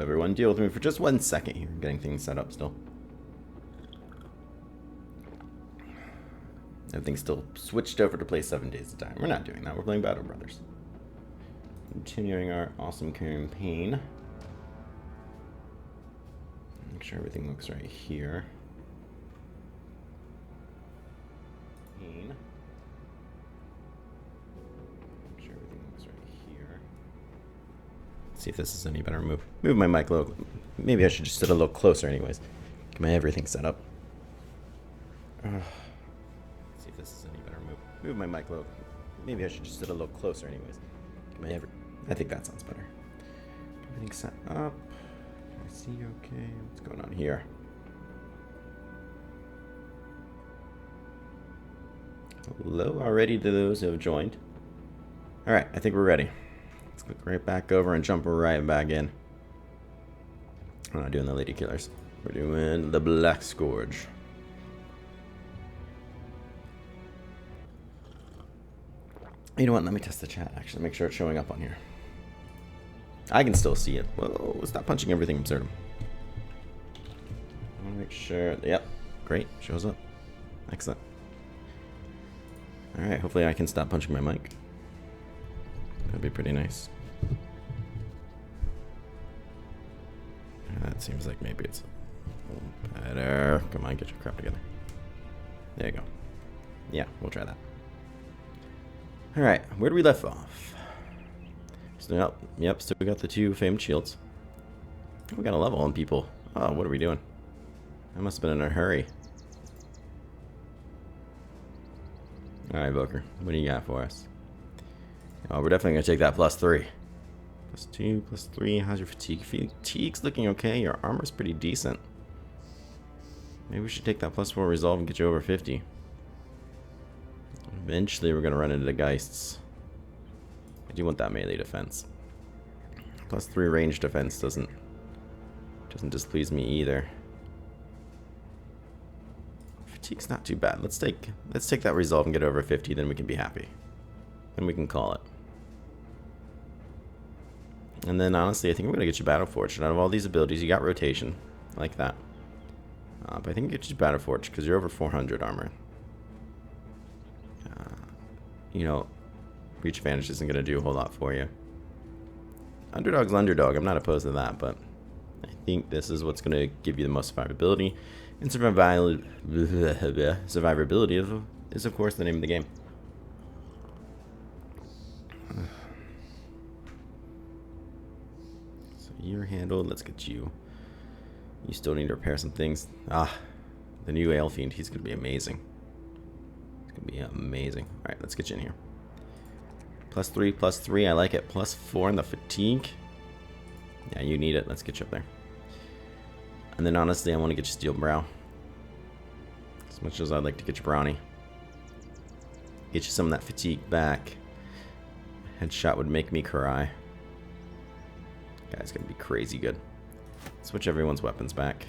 everyone. Deal with me for just 1 second here. Getting things set up still. Everything's still switched over to play 7 days at a time. We're not doing that. We're playing Battle Brothers. Continuing our awesome campaign. Make sure everything looks right here. Make sure everything looks right here. See if this is any better. Move my mic a little. Maybe I should just sit a little closer anyways. Get my everything set up. See if this is any better. Move my mic a little. Maybe I should just sit a little closer anyways. Get my I think that sounds better. Everything set up. Can I see you okay? What's going on here? Hello already to those who have joined. Alright, I think we're ready. Let's click right back over and jump right back in. We're not doing the Lady Killers. We're doing the Black Scourge. You know what? Let me test the chat, actually. Make sure it's showing up on here. I can still see it. Whoa, stop punching everything, Absurdum. I want to make sure. Yep. Great. Shows up. Excellent. Alright, hopefully I can stop punching my mic. That'd be pretty nice. That seems like maybe it's a little better. Come on, get your crap together. There you go. Yeah, we'll try that. Alright, where do we left off? Still, yep, still got the 2 famed shields. We got a level on people. Oh, what are we doing? I must have been in a hurry. Alright, Boker, what do you got for us? Oh, we're definitely going to take that +3. +2, +3. How's your fatigue? Fatigue's looking okay. Your armor's pretty decent. Maybe we should take that +4 resolve and get you over 50. Eventually, we're going to run into the Geists. I do want that melee defense. +3 range defense doesn't displease me either. Fatigue's not too bad. Let's take that resolve and get over 50, then we can be happy. Then we can call it. And then honestly, I think we're gonna get you Battle Forged. Out of all these abilities, you got rotation, like that. But I think we get you Battle Forged because you're over 400 armor. You know, reach advantage isn't gonna do a whole lot for you. Underdog's underdog. I'm not opposed to that, but I think this is what's gonna give you the most survivability. And survivability is of course the name of the game. So you're handled. Let's get you. You still need to repair some things. The new Ale Fiend. He's gonna be amazing. He's gonna be amazing. All right, let's get you in here. +3, +3. I like it. +4 in the fatigue. Yeah, you need it. Let's get you up there. And then honestly, I want to get you Steel Brow. As much as I'd like to get you Brownie. Get you some of that fatigue back. Headshot would make me cry. Guy's gonna be crazy good. Switch everyone's weapons back.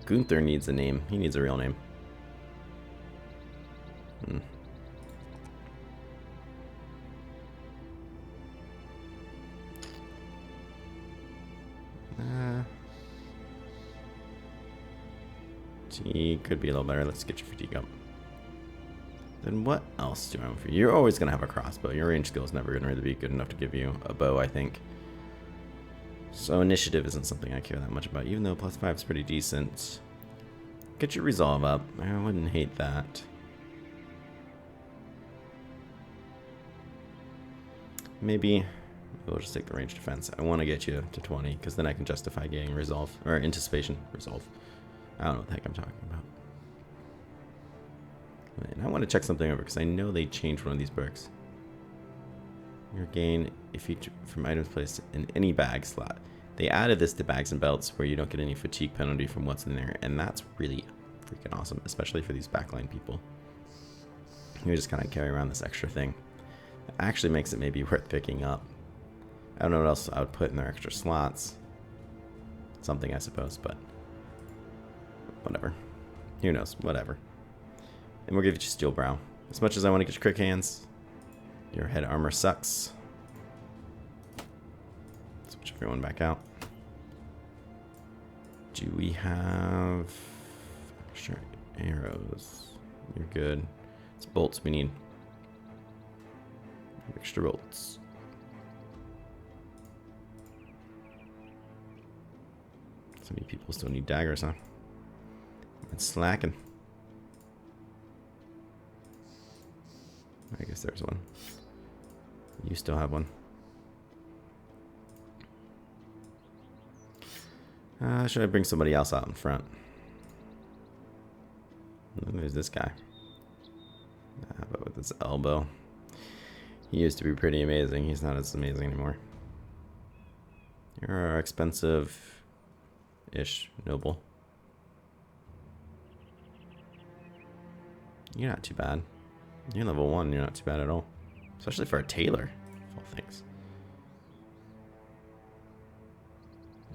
Gunther needs a name. He needs a real name. He could be a little better. Let's get your fatigue up. Then what else do I want for you? You're always going to have a crossbow. Your range skill is never going to really be good enough to give you a bow, I think. So initiative isn't something I care that much about, even though +5 is pretty decent. Get your resolve up. I wouldn't hate that. Maybe we'll just take the range defense. I want to get you to 20, because then I can justify getting resolve, or anticipation, resolve. I don't know what the heck I'm talking about. And I want to check something over, because I know they changed one of these perks. Your gain a feature from items placed in any bag slot. They added this to bags and belts, where you don't get any fatigue penalty from what's in there, and that's really freaking awesome, especially for these backline people. You just kind of carry around this extra thing. It actually makes it maybe worth picking up. I don't know what else I would put in their extra slots. Something, I suppose, but whatever. Who knows? Whatever. And we'll give you Steel Brow. As much as I want to get your quick hands, your head armor sucks. Switch everyone back out. Do we have extra arrows? You're good. It's bolts we need. Extra bolts. So many people still need daggers, huh? It's slacking. I guess there's one. You still have one. Should I bring somebody else out in front? There's this guy. But with his elbow. He used to be pretty amazing. He's not as amazing anymore. You're our expensive-ish noble. You're not too bad. You're level 1. You're not too bad at all. Especially for a tailor, of all things.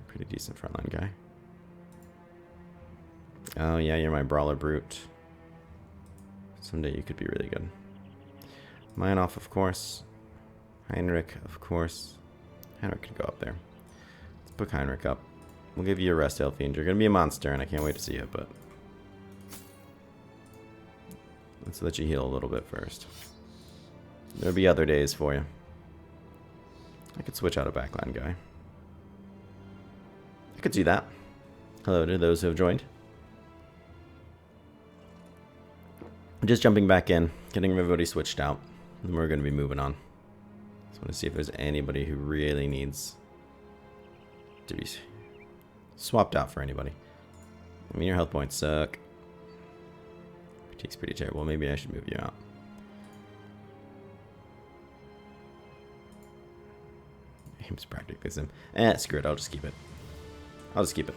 Pretty decent frontline guy. Oh yeah, you're my brawler brute. Someday you could be really good. Meinhof, of course. Heinrich, of course. Heinrich could go up there. Let's book Heinrich up. We'll give you a rest, Elfiend. You're gonna be a monster, and I can't wait to see it, but let's let you heal a little bit first. There'll be other days for you. I could switch out a backline guy. I could do that. Hello to those who have joined. Just jumping back in, getting everybody switched out, and we're going to be moving on. Just want to see if there's anybody who really needs to be swapped out for anybody. I mean, your health points suck. Fatigue's pretty terrible. Maybe I should move you out. Aim's practically sim. Screw it. I'll just keep it. I'll just keep it.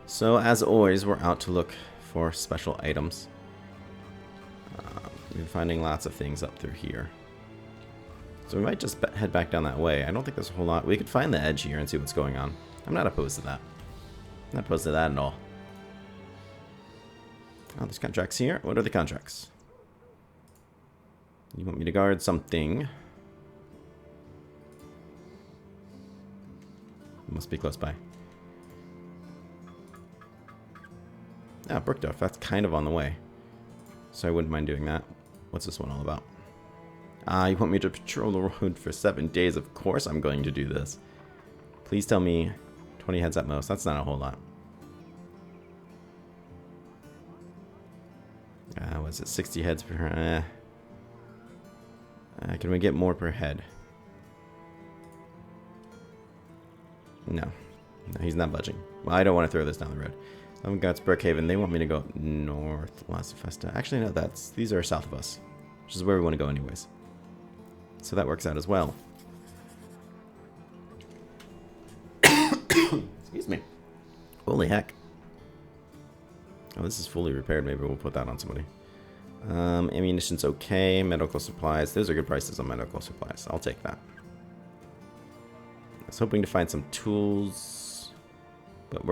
So, as always, we're out to look for special items. We've been finding lots of things up through here. So we might just head back down that way. I don't think there's a whole lot. We could find the edge here and see what's going on. I'm not opposed to that. I'm not opposed to that at all. Oh, there's contracts here. What are the contracts? You want me to guard something? Must be close by. Ah, Brookdorf. That's kind of on the way. So I wouldn't mind doing that. What's this one all about? You want me to patrol the road for 7 days? Of course I'm going to do this. Please tell me 20 heads at most. That's not a whole lot. Was it 60 heads per... can we get more per head? No. No, he's not budging. Well, I don't want to throw this down the road. Got Brookhaven. They want me to go north. Las Festa. Actually, no, these are south of us, which is where we want to go anyways. So that works out as well. Excuse me. Holy heck. Oh, this is fully repaired. Maybe we'll put that on somebody. Ammunition's okay. Medical supplies. Those are good prices on medical supplies. I'll take that. I was hoping to find some tools, but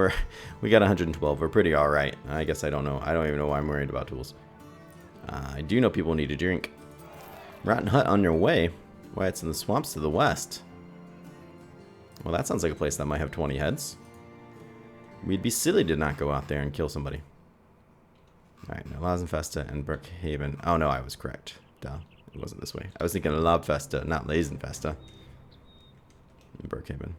we got 112. We're pretty all right. I guess I don't know. I don't even know why I'm worried about tools. I do know people need a drink. Rotten Hut on your way. Why, it's in the swamps to the west. Well, that sounds like a place that might have 20 heads. We'd be silly to not go out there and kill somebody. Alright, now Lazenfesta and Brookhaven. Oh no, I was correct. Duh, it wasn't this way. I was thinking of Lobfesta, not Lazenfesta. And Brookhaven.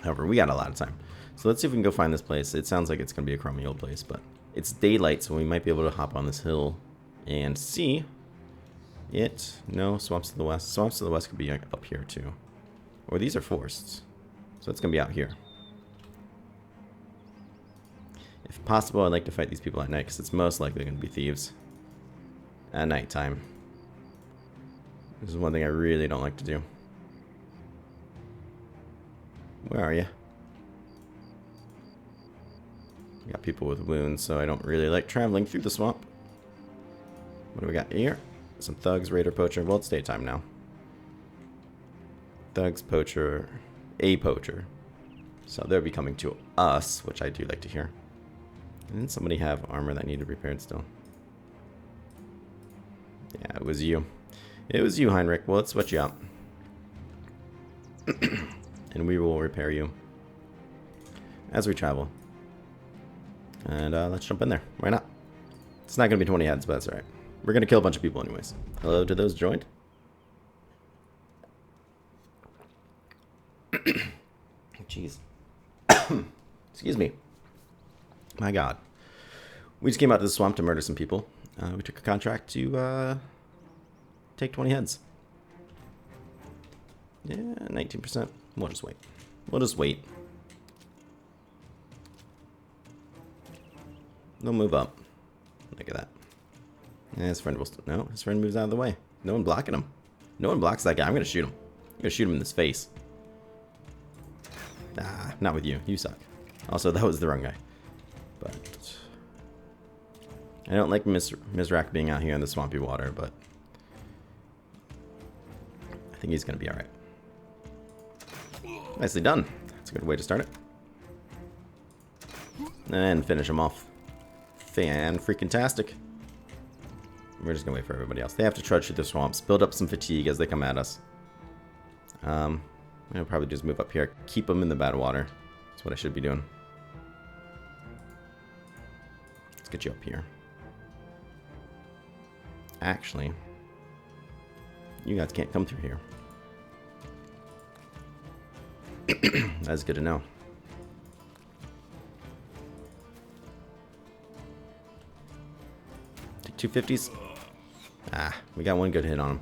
However, we got a lot of time. So let's see if we can go find this place. It sounds like it's going to be a crummy old place, but it's daylight, so we might be able to hop on this hill and see it. No, swamps to the west. Swamps to the west could be up here too. Or these are forests. So it's going to be out here. If possible, I'd like to fight these people at night, because it's most likely going to be thieves. At nighttime. This is one thing I really don't like to do. Where are you? We got people with wounds, so I don't really like traveling through the swamp. What do we got here? Some thugs, raider, poacher. Well, it's daytime now. Thugs, poacher, a poacher. So they'll be coming to us, which I do like to hear. Didn't somebody have armor that needed repaired still? Yeah, it was you. It was you, Heinrich. Well, let's switch you out. And we will repair you. as we travel. And let's jump in there. Why not? It's not going to be 20 heads, but that's alright. We're going to kill a bunch of people anyways. Hello to those joined. Jeez. Excuse me. My god. We just came out to the swamp to murder some people. We took a contract to take 20 heads. Yeah, 19%. We'll just wait. We'll just wait. They'll move up. Look at that. Yeah, his friend will still... No, his friend moves out of the way. No one blocking him. No one blocks that guy. I'm going to shoot him. I'm going to shoot him in his face. Nah, not with you. You suck. Also, that was the wrong guy. But... I don't like Mizrak being out here in the swampy water, but... I think he's going to be alright. Nicely done. That's a good way to start it. And finish him off. Fan-freaking-tastic. We're just going to wait for everybody else. They have to trudge through the swamps, build up some fatigue as they come at us. I'll probably just move up here. Keep them in the bad water. That's what I should be doing. Let's get you up here. Actually, you guys can't come through here. That's good to know. Take 250s. Ah, we got one good hit on him.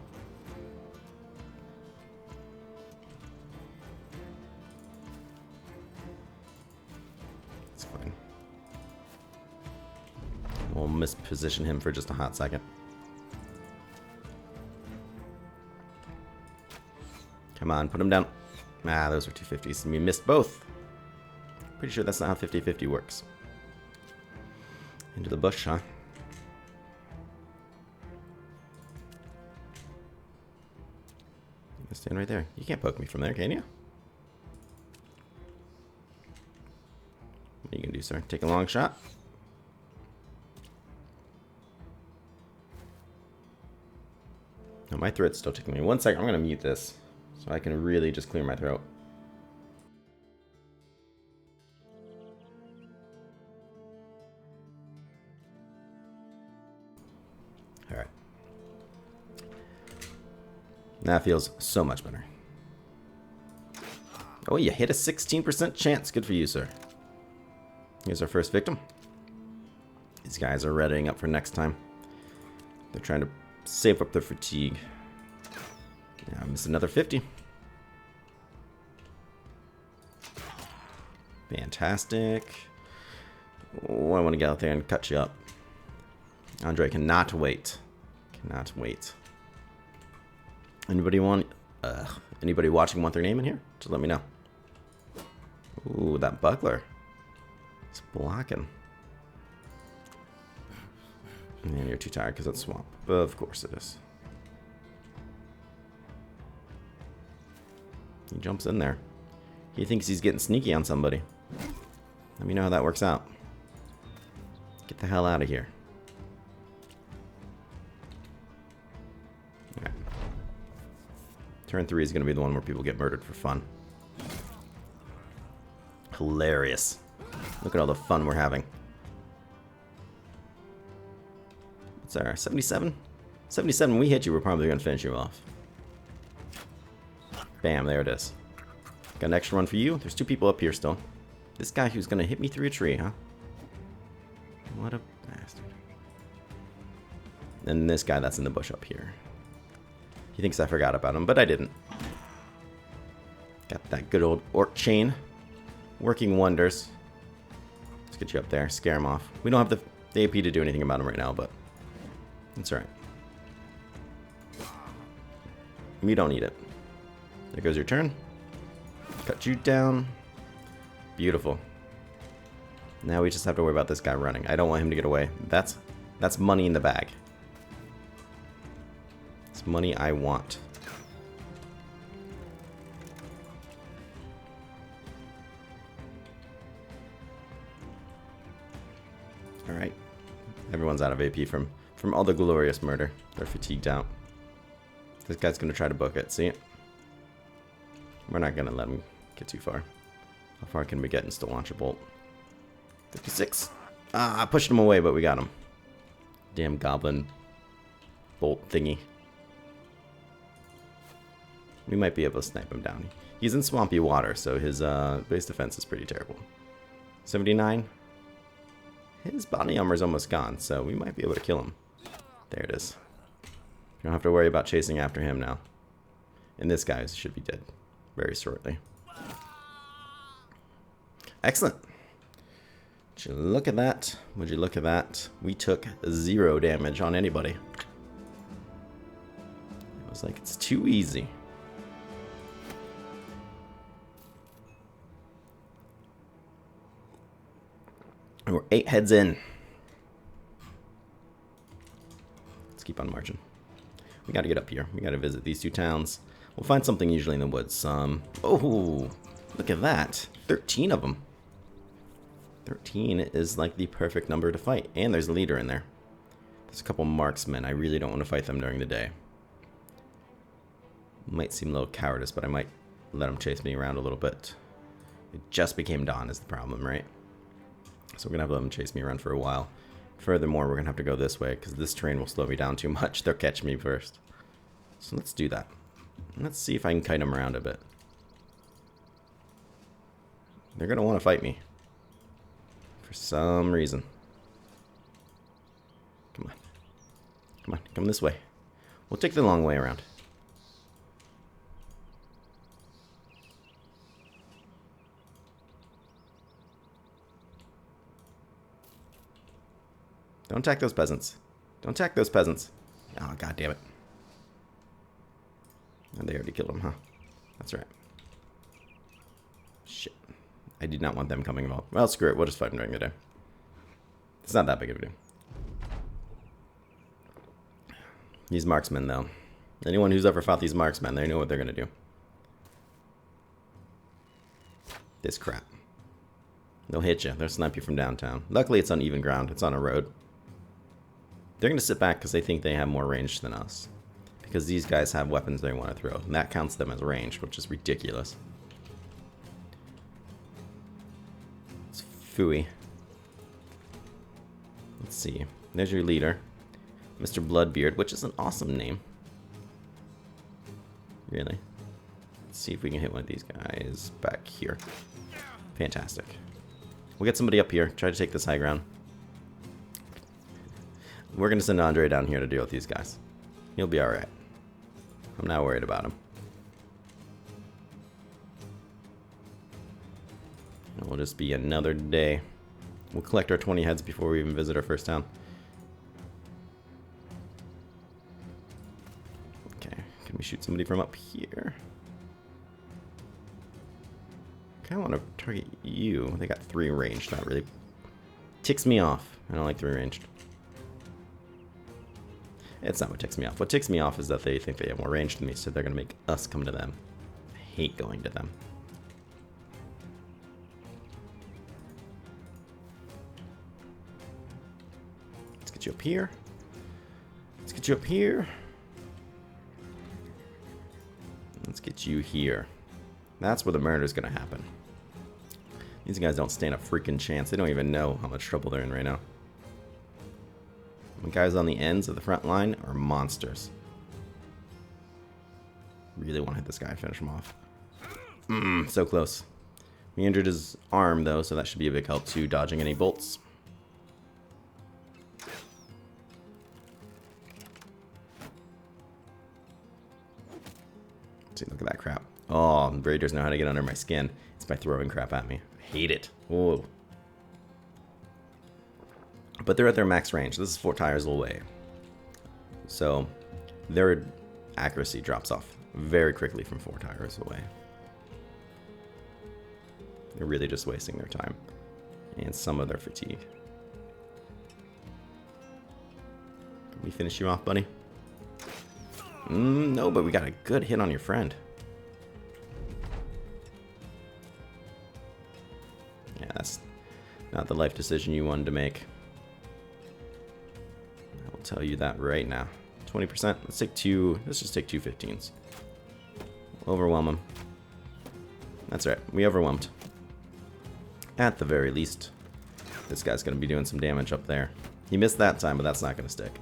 It's fine. We'll misposition him for just a hot second. Come on, put him down. Ah, those were 250s, and we missed both. Pretty sure that's not how 50-50 works. Into the bush, huh? You can stand right there. You can't poke me from there, can you? What are you gonna do, sir? Take a long shot? No, my throat's still tickling me. One second, I'm gonna mute this. So I can really just clear my throat. Alright. That feels so much better. Oh, you hit a 16% chance. Good for you, sir. Here's our first victim. These guys are readying up for next time. They're trying to save up their fatigue. Yeah, I missed another 50. Fantastic. Oh, I want to get out there and cut you up. Andre cannot wait. Cannot wait. Anybody watching want their name in here? Just let me know. Ooh, that buckler. It's blocking. And you're too tired because it's swamp. Of course it is. He jumps in there. He thinks he's getting sneaky on somebody. Let me know how that works out. Get the hell out of here. Okay. Turn 3 is going to be the one where people get murdered for fun. Hilarious. Look at all the fun we're having. What's our 77? 77, we hit you, we're probably going to finish you off. Bam, there it is. Got an extra one for you. There's 2 people up here still. This guy who's going to hit me through a tree, huh? What a bastard. And this guy that's in the bush up here. He thinks I forgot about him, but I didn't. Got that good old orc chain. Working wonders. Let's get you up there. Scare him off. We don't have the AP to do anything about him right now, but it's alright. We don't need it. There goes your turn. Cut you down. Beautiful. Now we just have to worry about this guy running. I don't want him to get away. That's money in the bag. It's money I want. Alright. Everyone's out of AP from all the glorious murder. They're fatigued out. This guy's going to try to book it. See? We're not going to let him get too far. How far can we get and still launch a bolt? 56. Ah, I pushed him away, but we got him. Damn goblin bolt thingy. We might be able to snipe him down. He's in swampy water, so his base defense is pretty terrible. 79. His body armor is almost gone, so we might be able to kill him. There it is. You don't have to worry about chasing after him now. And this guy should be dead very shortly. Excellent. Would you look at that? Would you look at that? We took 0 damage on anybody. I was like, it's too easy. And we're 8 heads in. Let's keep on marching. We gotta get up here. We gotta visit these 2 towns. We'll find something usually in the woods. Oh, look at that. 13 of them. 13 is like the perfect number to fight. And there's a leader in there. There's a couple marksmen. I really don't want to fight them during the day. Might seem a little cowardice, but I might let them chase me around a little bit. It just became dawn is the problem, right? So we're going to have to let them chase me around for a while. Furthermore, we're going to have to go this way because this terrain will slow me down too much. They'll catch me first. So let's do that. Let's see if I can kite them around a bit. They're going to want to fight me. For some reason. Come on. Come on, come this way. We'll take the long way around. Don't attack those peasants. Don't attack those peasants. Oh, god damn it. And they already killed him, huh? That's right. Shit. I did not want them coming involved. Well, screw it. We'll just fight them during the day. It's not that big of a deal. These marksmen, though. Anyone who's ever fought these marksmen, they know what they're going to do. This crap. They'll hit you. They'll snipe you from downtown. Luckily, it's on even ground. It's on a road. They're going to sit back because they think they have more range than us. Because these guys have weapons they want to throw. And that counts them as range, which is ridiculous. It's phooey. Let's see. There's your leader. Mr. Bloodbeard, which is an awesome name. Really. Let's see if we can hit one of these guys back here. Fantastic. We'll get somebody up here. Try to take this high ground. We're going to send Andre down here to deal with these guys. He'll be alright. I'm not worried about him. It'll just be another day. We'll collect our 20 heads before we even visit our first town. Okay, can we shoot somebody from up here? I kind of want to target you. They got 3 ranged. That really ticks me off. I don't like 3 ranged. It's not what ticks me off. What ticks me off is that they think they have more range than me, so they're going to make us come to them. I hate going to them. Let's get you up here. Let's get you up here. Let's get you here. That's where the murder is going to happen. These guys don't stand a freaking chance. They don't even know how much trouble they're in right now. The guys on the ends of the front line are monsters. Really want to hit this guy and finish him off. So close. We injured his arm, though, so that should be a big help to dodging any bolts. See, look at that crap. Oh, the Raiders know how to get under my skin. It's by throwing crap at me. I hate it. Whoa. But they're at their max range. This is 4 tires away. So their accuracy drops off very quickly from 4 tires away. They're really just wasting their time and some of their fatigue. Can we finish you off, buddy? No, but we got a good hit on your friend. Yeah, that's not the life decision you wanted to make. I will tell you that right now. 20%. Let's take 2. Let's just take 2 15s. Overwhelm them. That's right. We overwhelmed. At the very least, this guy's going to be doing some damage up there. He missed that time, but that's not going to stick.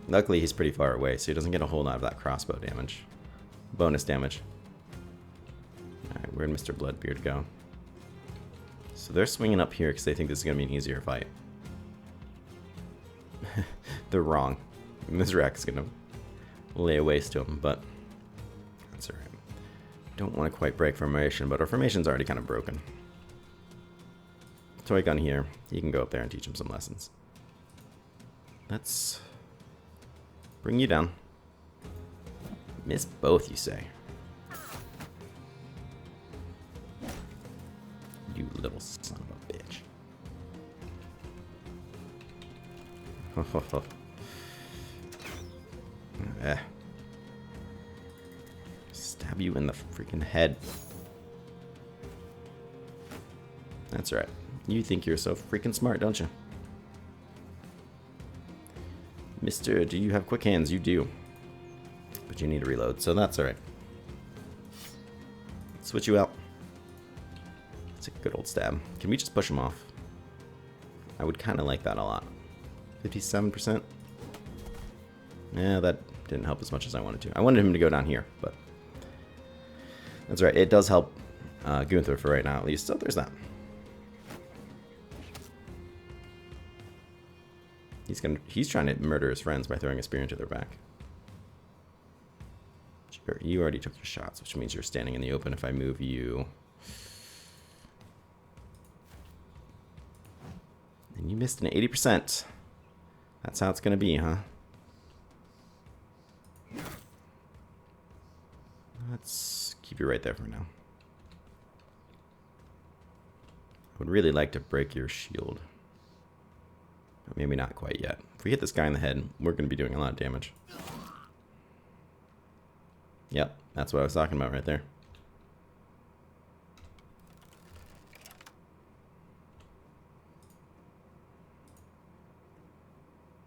Luckily, he's pretty far away, so he doesn't get a whole lot of that crossbow damage. Bonus damage. Alright, where'd Mr. Bloodbeard go? So they're swinging up here because they think this is going to be an easier fight. They're wrong. Mizrak is going to lay waste to him, but that's alright. Don't want to quite break formation, but our formation's already kind of broken. Toy Gun here. He can go up there and teach him some lessons. Let's bring you down. Miss both, you say? You little son of a bitch. Stab you in the freaking head. That's right. You think you're so freaking smart, don't you? Mister, do you have quick hands? You do. But you need to reload, so that's alright. Switch you out. It's a good old stab. Can we just push him off? I would kind of like that a lot. 57%? Yeah, that didn't help as much as I wanted to. I wanted him to go down here, but that's right. It does help Gunther for right now, at least. So there's that. He's trying to murder his friends by throwing a spear into their back. Sure, you already took your shots, which means you're standing in the open if I move you. And you missed an 80%. That's how it's going to be, huh? Let's keep you right there for now. I would really like to break your shield. But maybe not quite yet. If we hit this guy in the head, we're going to be doing a lot of damage. Yep, that's what I was talking about right there.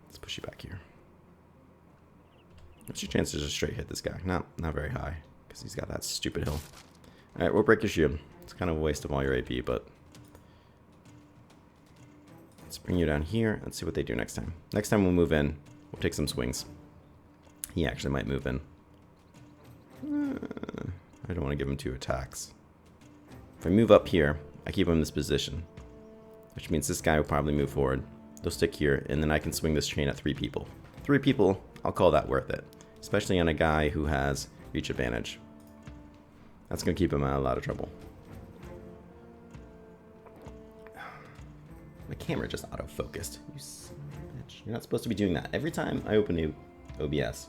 Let's push you back here. What's your chance to just straight hit this guy? Not very high, because he's got that stupid hill. Alright, we'll break your shield. It's kind of a waste of all your AP, but let's bring you down here. Let's see what they do next time. Next time we'll move in. We'll take some swings. He actually might move in. I don't want to give him 2 attacks. If I move up here, I keep him in this position, which means this guy will probably move forward. They'll stick here, and then I can swing this chain at 3 people. 3 people, I'll call that worth it, especially on a guy who has reach advantage. That's going to keep him out of a lot of trouble. My camera just auto-focused. You son of a bitch. You're not supposed to be doing that. Every time I open new OBS,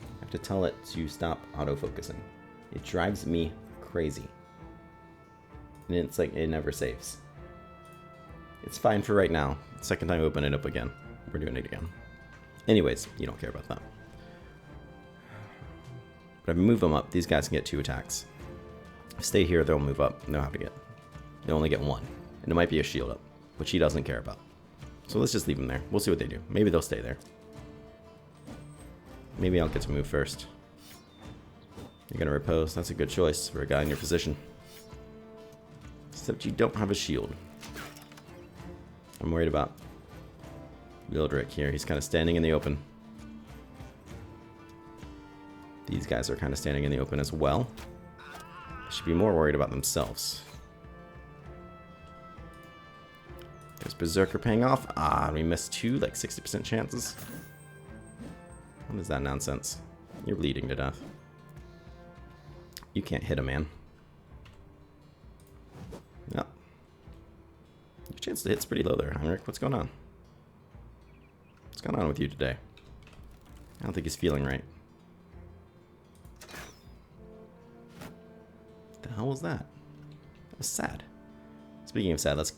I have to tell it to stop auto-focusing. It drives me crazy. And it's like, it never saves. It's fine for right now. Second time I open it up again, we're doing it again. Anyways, you don't care about that. But if I move them up, these guys can get 2 attacks. If I stay here, they'll move up. They'll have to get. They only get 1. And it might be a shield up, which he doesn't care about. So let's just leave them there. We'll see what they do. Maybe they'll stay there. Maybe I'll get to move first. You're gonna repose. That's a good choice for a guy in your position. Except you don't have a shield. I'm worried about Wildrick here. He's kind of standing in the open. These guys are kind of standing in the open as well. They should be more worried about themselves. There's Berserker paying off. Ah, we missed 2, like 60% chances. What is that nonsense? You're bleeding to death. You can't hit a man. No. Your chance to hit's pretty low there, Heinrich. What's going on? What's going on with you today? I don't think he's feeling right. What the hell was that? That was sad. Speaking of sad, let's...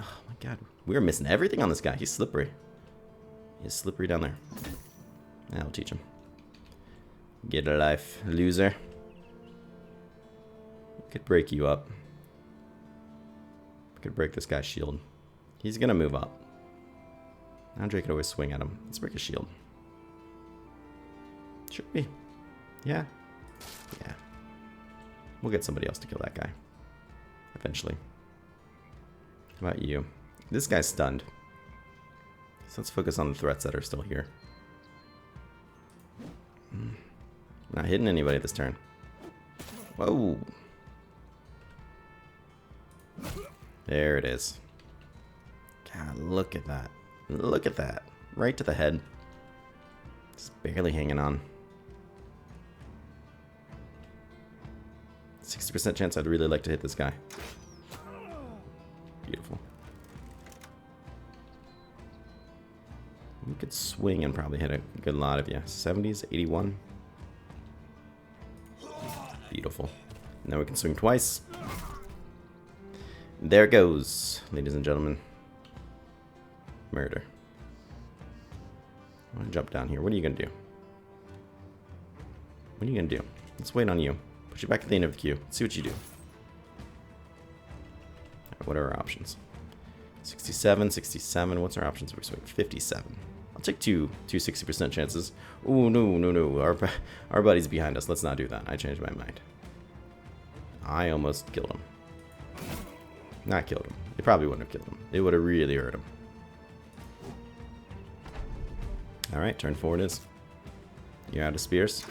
Oh my god. We're missing everything on this guy. He's slippery. He's slippery down there. That'll teach him. Get a life, loser. Could break you up. Could break this guy's shield. He's gonna move up. Andre could always swing at him. Let's break his shield. Should be. Yeah. Yeah. We'll get somebody else to kill that guy. Eventually. How about you? This guy's stunned. So let's focus on the threats that are still here. Not hitting anybody this turn. Whoa. There it is. God, look at that. Look at that. Right to the head. Just barely hanging on. 60% chance I'd really like to hit this guy. Beautiful. We could swing and probably hit a good lot of you. 70s, 81. Beautiful. Now we can swing twice. There it goes, ladies and gentlemen. Murder. I'm gonna jump down here. What are you gonna do? What are you gonna do? Let's wait on you. Put you back at the end of the queue. Let's see what you do. Right, what are our options? 67, 67. What's our options? We swing 57. I'll take two 60% chances. Oh no. Our buddy's behind us. Let's not do that. I changed my mind. I almost killed him. Not killed him. It probably wouldn't have killed him. It would have really hurt him. Alright, turn 4 it is. You're out of spears.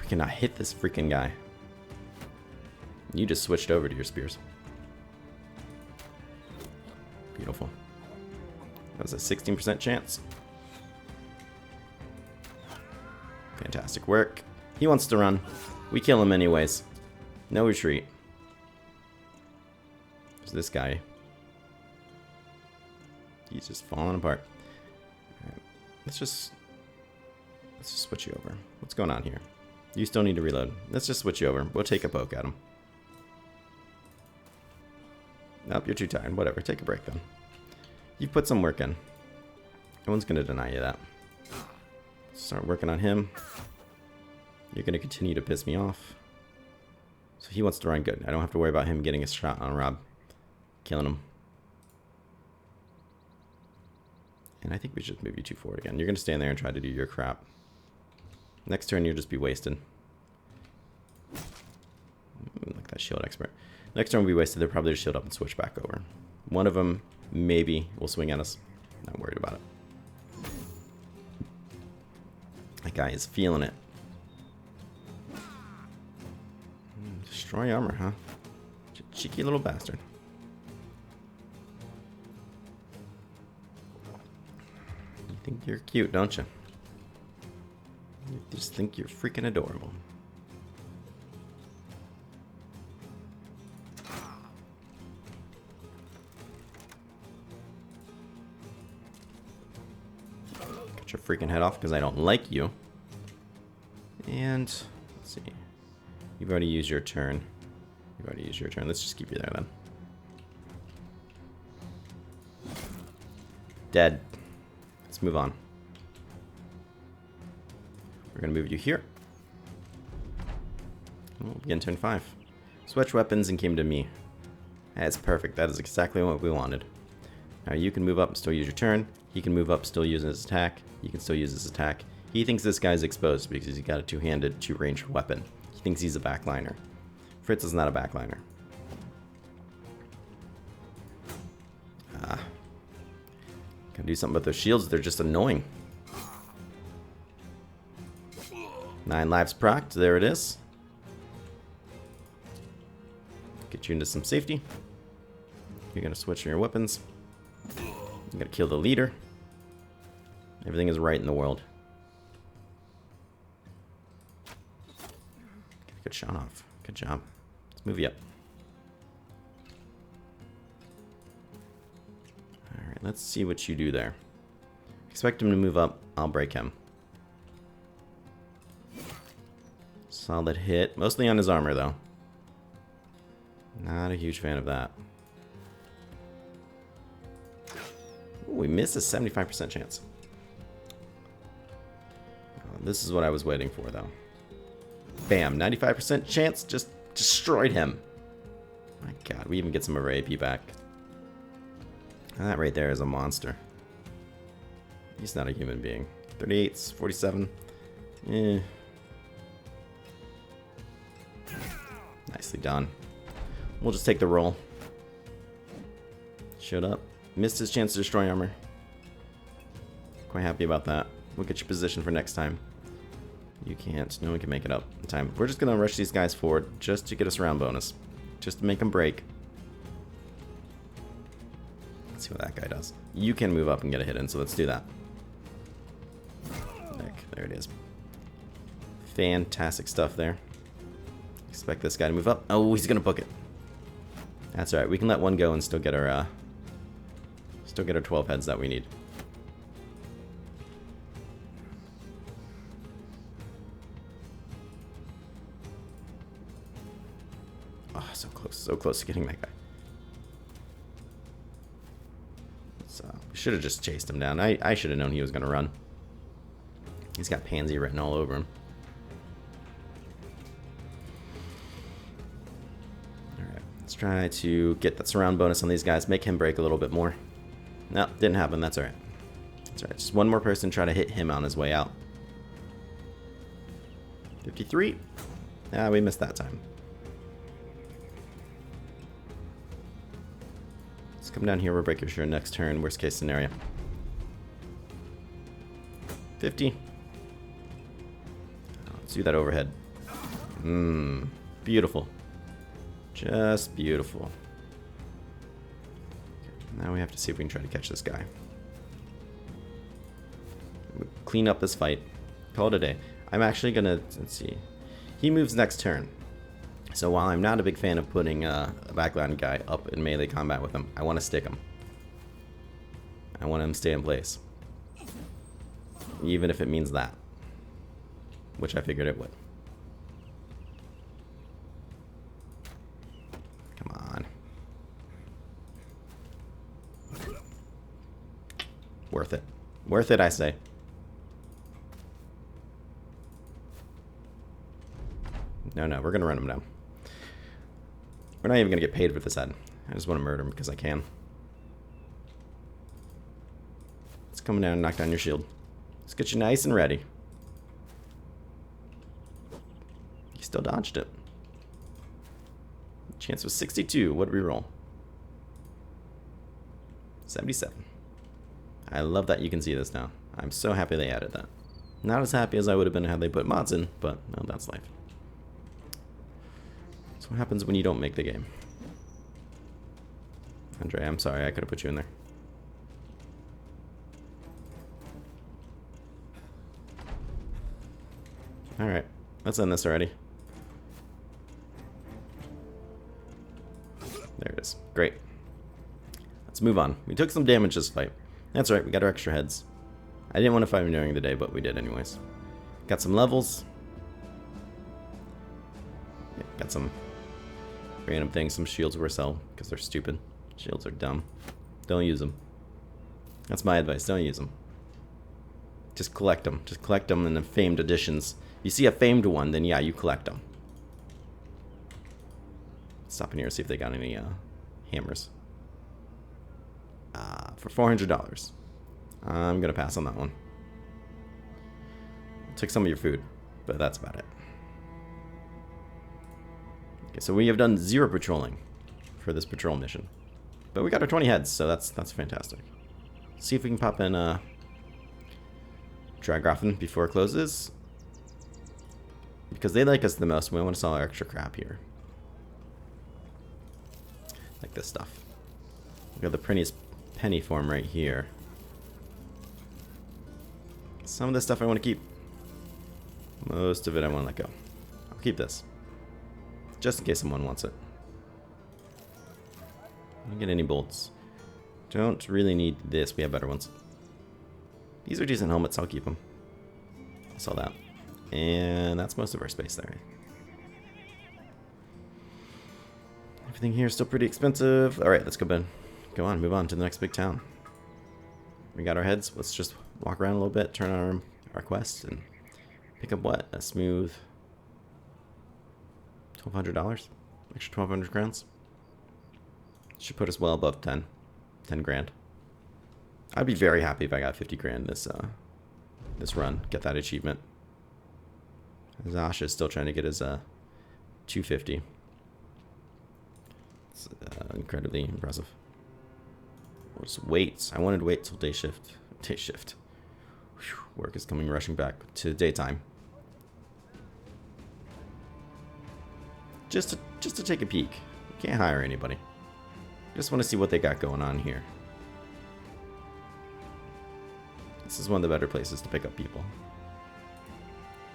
We cannot hit this freaking guy. You just switched over to your spears. Beautiful. That was a 16% chance. Fantastic work. He wants to run. We kill him anyways. No retreat. There's this guy. He's just falling apart. All right. Let's just switch you over. What's going on here? You still need to reload. Let's just switch you over. We'll take a poke at him. Nope, you're too tired. Whatever. Take a break then. You've put some work in. No one's going to deny you that. Start working on him. You're going to continue to piss me off. So he wants to run good. I don't have to worry about him getting a shot on Rob. Killing him. And I think we should move you 2 forward again. You're going to stand there and try to do your crap. Next turn, you'll just be wasted. Like that shield expert. Next turn will be wasted. They'll probably just shield up and switch back over. One of them, maybe, will swing at us. Not worried about it. That guy is feeling it. Destroy armor, huh? Cheeky little bastard. You think you're cute, don't you? You just think you're freaking adorable. Cut your freaking head off because I don't like you. And let's see. You've already used your turn. Let's just keep you there then. Dead. Let's move on. We're going to move you here. We'll begin turn 5. Switch weapons and came to me. That's perfect. That is exactly what we wanted. Now you can move up and still use your turn. He can move up, still use his attack. He can still use his attack. He thinks this guy's exposed because he's got a two-handed, two-ranged weapon. He thinks he's a backliner. Fritz is not a backliner. Gotta do something about those shields. They're just annoying. 9 lives procced. There it is. Get you into some safety. You're gonna switch your weapons. You gotta kill the leader. Everything is right in the world. Good shot off. Good job. Let's move you up. Alright, let's see what you do there. Expect him to move up. I'll break him. Solid hit. Mostly on his armor, though. Not a huge fan of that. Ooh, we missed a 75% chance. Oh, this is what I was waiting for, though. Bam, 95% chance, just destroyed him. My god, we even get some of our AP back. That right there is a monster. He's not a human being. 38, 47. Eh. Nicely done. We'll just take the roll. Showed up. Missed his chance to destroy armor. Quite happy about that. We'll get you positioned for next time. You can't. No one can make it up in time. We're just going to rush these guys forward just to get us a round bonus. Just to make them break. Let's see what that guy does. You can move up and get a hit in, so let's do that. There it is. Fantastic stuff there. Expect this guy to move up. Oh, he's going to book it. That's alright. We can let one go and still get our 12 heads that we need. Oh, so close to getting that guy. So, we should have just chased him down. I should have known he was going to run. He's got pansy written all over him. Alright, let's try to get that surround bonus on these guys. Make him break a little bit more. No, didn't happen. That's alright. That's alright. Just one more person try to hit him on his way out. 53. Ah, we missed that time. Let's come down here. We'll break your sure next turn. Worst case scenario. 50. Let's do that overhead. Beautiful. Just beautiful. Now we have to see if we can try to catch this guy. Clean up this fight. Call it a day. I'm actually gonna, let's see. He moves next turn. So while I'm not a big fan of putting a backline guy up in melee combat with him, I want to stick him. I want him to stay in place. Even if it means that. Which I figured it would. Come on. Worth it. Worth it, I say. No, we're going to run him down. We're not even going to get paid for this head. I just want to murder him because I can. Let's come down and knock down your shield. Let's get you nice and ready. He still dodged it. Chance was 62. What did we roll? 77. I love that you can see this now. I'm so happy they added that. Not as happy as I would have been had they put mods in, but no, that's life. That's what happens when you don't make the game. Andre, I'm sorry, I could have put you in there. Alright, let's end this already. There it is. Great. Let's move on. We took some damage this fight. That's right, we got our extra heads. I didn't want to fight him during the day, but we did anyways. Got some levels. Yeah, got some random things, some shields we're selling, because they're stupid. Shields are dumb. Don't use them. That's my advice, don't use them. Just collect them. Just collect them in the famed editions. You see a famed one, then yeah, you collect them. Stop in here and see if they got any hammers. For $400. I'm going to pass on that one. I'll take some of your food, but that's about it. Okay, so we have done 0 patrolling for this patrol mission. But we got our 20 heads, so that's fantastic. See if we can pop in Dragoffen before it closes. Because they like us the most, we want to sell our extra crap here. Like this stuff. We got the prettiest penny form right here. Some of this stuff I want to keep. Most of it I want to let go. I'll keep this. Just in case someone wants it. Don't get any bolts. Don't really need this. We have better ones. These are decent helmets. I'll keep them. I'll sell that. And that's most of our space there. Everything here is still pretty expensive. Alright, let's go on, move on to the next big town. We got our heads. Let's just walk around a little bit, turn on our quest, and pick up what? A smooth $1,200? Extra 1,200 crowns? Should put us well above 10 grand. I'd be very happy if I got 50 grand this run. Get that achievement. Zasha is still trying to get his 250. It's incredibly impressive. What's weights? I wanted to wait till day shift. Day shift. Whew, work is coming rushing back to daytime. Just to take a peek. Can't hire anybody. Just want to see what they got going on here. This is one of the better places to pick up people.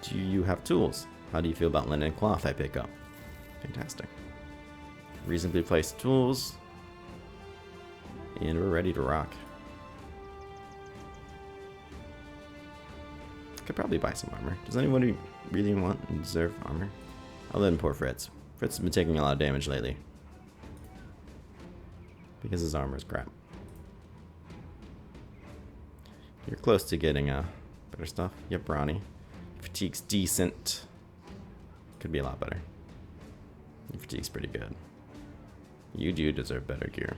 Do you have tools? How do you feel about linen and cloth I pick up? Fantastic. Reasonably placed tools. And we're ready to rock. Could probably buy some armor. Does anybody really want and deserve armor? Other than poor Fritz. Fritz has been taking a lot of damage lately. Because his armor is crap. You're close to getting better stuff. Yep, Ronnie. Fatigue's decent. Could be a lot better. Your fatigue's pretty good. You do deserve better gear.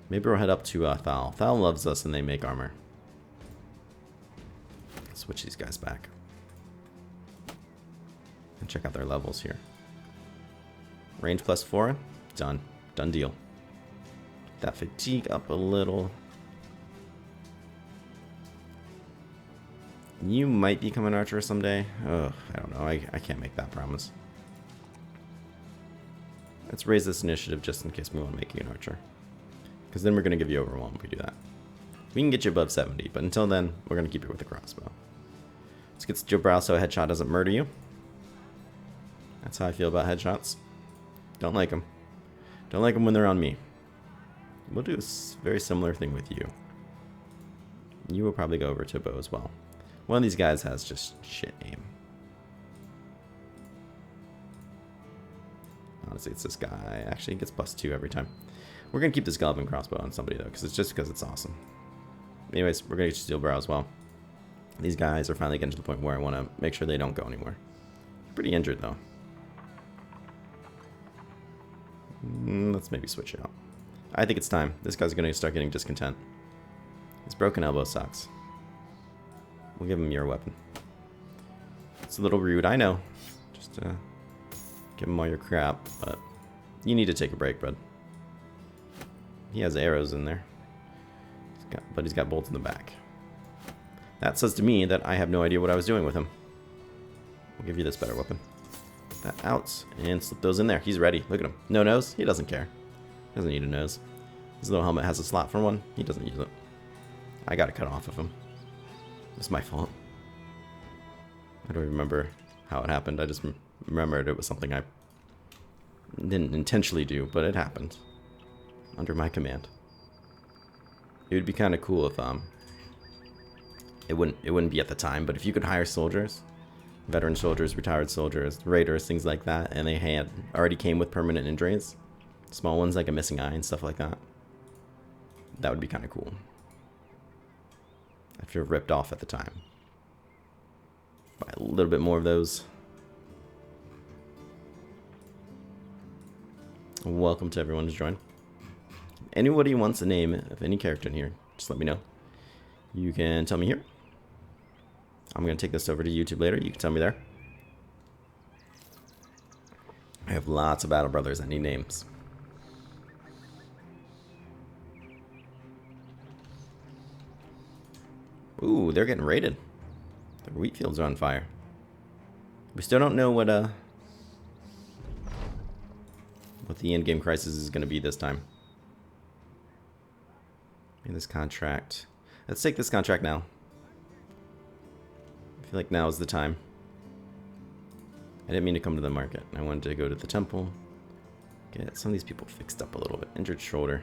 Maybe we'll head up to Thal. Thal loves us and they make armor. Switch these guys back. And check out their levels here. Range +4. Done. Done deal. Get that fatigue up a little. You might become an archer someday. Ugh, I don't know. I can't make that promise. Let's raise this initiative just in case we want to make you an archer. Because then we're going to give you overwhelm if we do that. We can get you above 70, but until then, we're going to keep you with the crossbow. Let's get your brow so a headshot doesn't murder you. That's how I feel about headshots. Don't like them. Don't like them when they're on me. We'll do a very similar thing with you. You will probably go over to bow as well. One of these guys has just shit aim. Honestly, it's this guy. Actually, he gets +2 every time. We're going to keep this Goblin crossbow on somebody, though, because it's awesome. Anyways, we're going to get you steel brow as well. These guys are finally getting to the point where I want to make sure they don't go anywhere. Pretty injured, though. Let's maybe switch it out. I think it's time. This guy's going to start getting discontent. His broken elbow sucks. We'll give him your weapon. It's a little rude, I know. Just give him all your crap, but you need to take a break, bud. He has arrows in there, but he's got bolts in the back. That says to me that I have no idea what I was doing with him. We'll give you this better weapon. Put that out and slip those in there. He's ready. Look at him. No nose? He doesn't care. Doesn't need a nose. His little helmet has a slot for one. He doesn't use it. I got to cut off of him. It's my fault. I don't remember how it happened. I just remembered it was something I didn't intentionally do, but it happened. Under my command. It would be kind of cool if it wouldn't be at the time, but if you could hire soldiers, veteran soldiers, retired soldiers, raiders, things like that, and they had already came with permanent injuries, small ones like a missing eye and stuff like that, that would be kind of cool. After ripped off at the time. Buy a little bit more of those. Welcome to everyone who's joined. Anybody wants a name of any character in here, just let me know. You can tell me here. I'm going to take this over to YouTube later. You can tell me there. I have lots of Battle Brothers that need names. Ooh, they're getting raided. Their wheat fields are on fire. We still don't know what the end-game crisis is going to be this time. In this contract. Let's take this contract now. I feel like now is the time. I didn't mean to come to the market. I wanted to go to the temple. Get some of these people fixed up a little bit. Injured shoulder.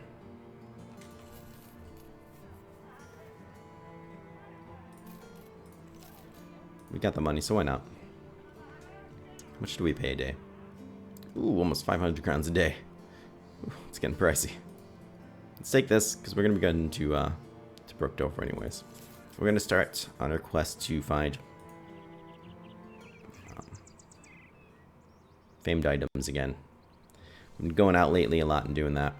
We got the money, so why not? How much do we pay a day? Ooh, almost 500 crowns a day. Ooh, it's getting pricey. Let's take this, because we're going to be going to Brookdorf anyways. We're going to start on our quest to find famed items again. I've been going out lately a lot and doing that.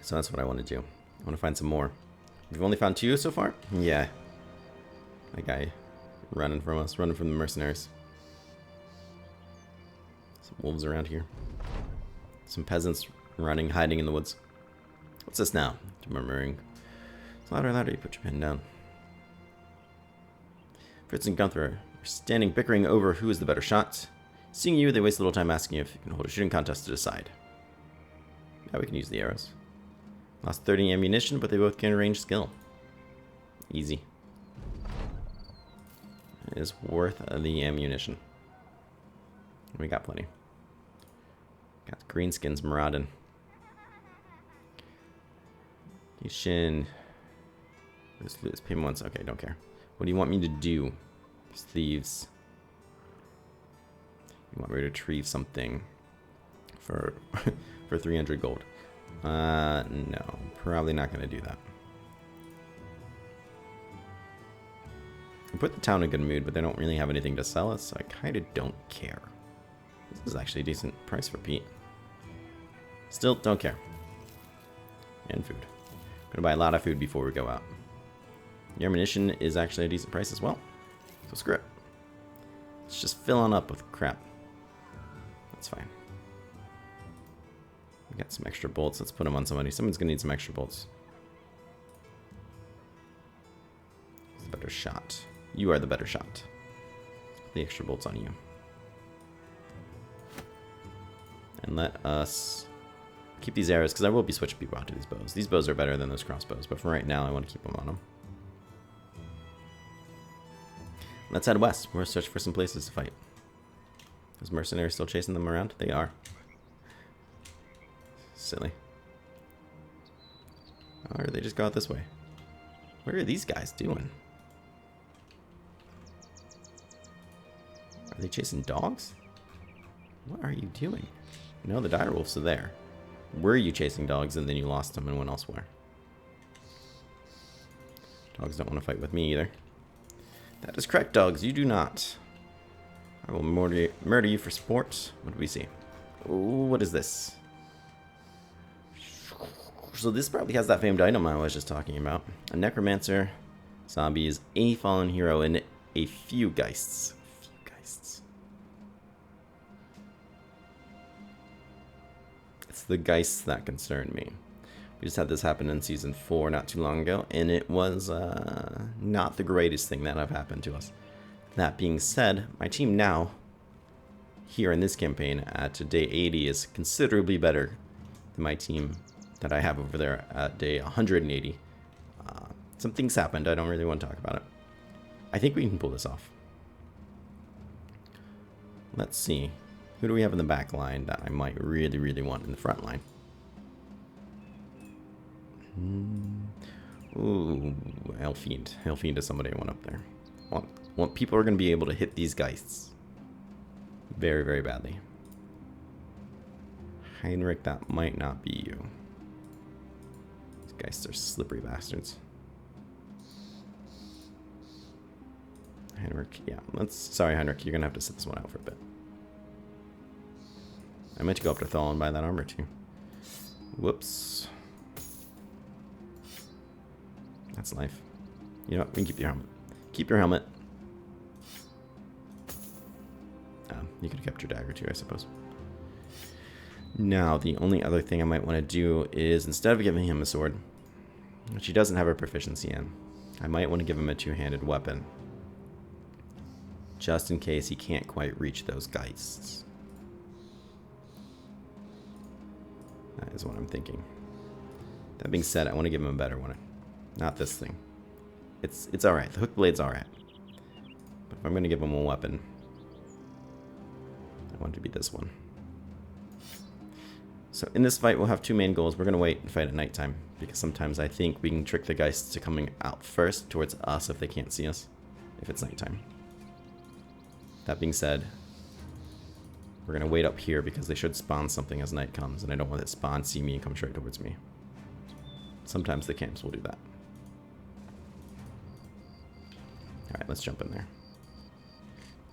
So that's what I want to do. I want to find some more. We've only found 2 so far? Yeah. That guy running from us, running from the mercenaries. Some wolves around here. Some peasants running, hiding in the woods. What's this now? Murmuring. It's louder, louder. You put your pen down. Fritz and Gunther are standing bickering over who is the better shot. Seeing you, they waste a little time asking you if you can hold a shooting contest to decide. Yeah, we can use the arrows. Lost 30 ammunition, but they both gain range skill. Easy. It is worth the ammunition. We got plenty. Got the greenskins marauding. Shin. This payment once. Okay, don't care. What do you want me to do? These thieves. You want me to retrieve something for for 300 gold? No, probably not going to do that. I put the town in a good mood, but they don't really have anything to sell us, so I kind of don't care. This is actually a decent price for Pete. Still, don't care. And food. Gonna buy a lot of food before we go out. The ammunition is actually a decent price as well. So screw it. It's just filling up with crap. That's fine. We got some extra bolts. Let's put them on somebody. Someone's gonna need some extra bolts. It's a better shot. You are the better shot. Let's put the extra bolts on you. And let us keep these arrows, because I will be switching people out to these bows. These bows are better than those crossbows, but for right now, I want to keep them on them. Let's head west. We're searching for some places to fight. Is mercenaries still chasing them around? They are. Silly. Or they just go out this way. What are these guys doing? Are they chasing dogs? What are you doing? No, the direwolves are there. Were you chasing dogs and then you lost them and went elsewhere? Dogs don't want to fight with me either. That is correct, dogs. You do not. I will murder you for sport. What do we see? Ooh, what is this? So this probably has that famed item I was just talking about. A necromancer, zombies, a fallen hero, and a few geists. It's the geists that concern me. We just had this happen in Season 4 not too long ago, and it was not the greatest thing that have happened to us. That being said, my team now, here in this campaign at day 80, is considerably better than my team that I have over there at day 180. Some things happened. I don't really want to talk about it. I think we can pull this off. Let's see. Who do we have in the back line that I might really, really want in the front line? Ooh, Hellfiend. Hellfiend is somebody I want up there. Want people are going to be able to hit these geists very, very badly. Heinrich, that might not be you. These geists are slippery bastards. Heinrich, yeah. Sorry, Heinrich, you're going to have to sit this one out for a bit. I meant to go up to Thal and buy that armor too. Whoops. That's life. You know what? We can keep your helmet. Keep your helmet. You could have kept your dagger too, I suppose. Now, the only other thing I might want to do is, instead of giving him a sword, which he doesn't have a proficiency in, I might want to give him a two-handed weapon. Just in case he can't quite reach those geists. That is what I'm thinking. That being said, I want to give him a better one. Not this thing. It's alright. The hook blade's alright. But if I'm going to give him a weapon, I want it to be this one. So in this fight, we'll have two main goals. We're going to wait and fight at nighttime, because sometimes I think we can trick the geists to coming out first towards us if they can't see us, if it's nighttime. That being said, we're going to wait up here because they should spawn something as night comes, and I don't want it to spawn, see me, and come straight towards me. Sometimes the camps will do that. Alright, let's jump in there.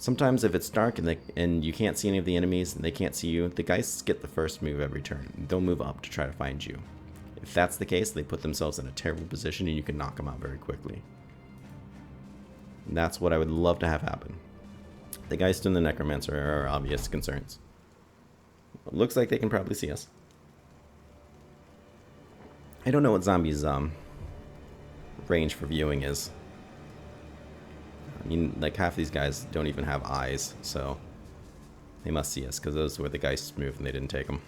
Sometimes if it's dark and you can't see any of the enemies and they can't see you, the geists get the first move every turn. They'll move up to try to find you. If that's the case, they put themselves in a terrible position and you can knock them out very quickly. And that's what I would love to have happen. The Geist and the Necromancer are obvious concerns. It looks like they can probably see us. I don't know what zombies' range for viewing is. I mean, like half these guys don't even have eyes, so they must see us because those were the Geists move and they didn't take them.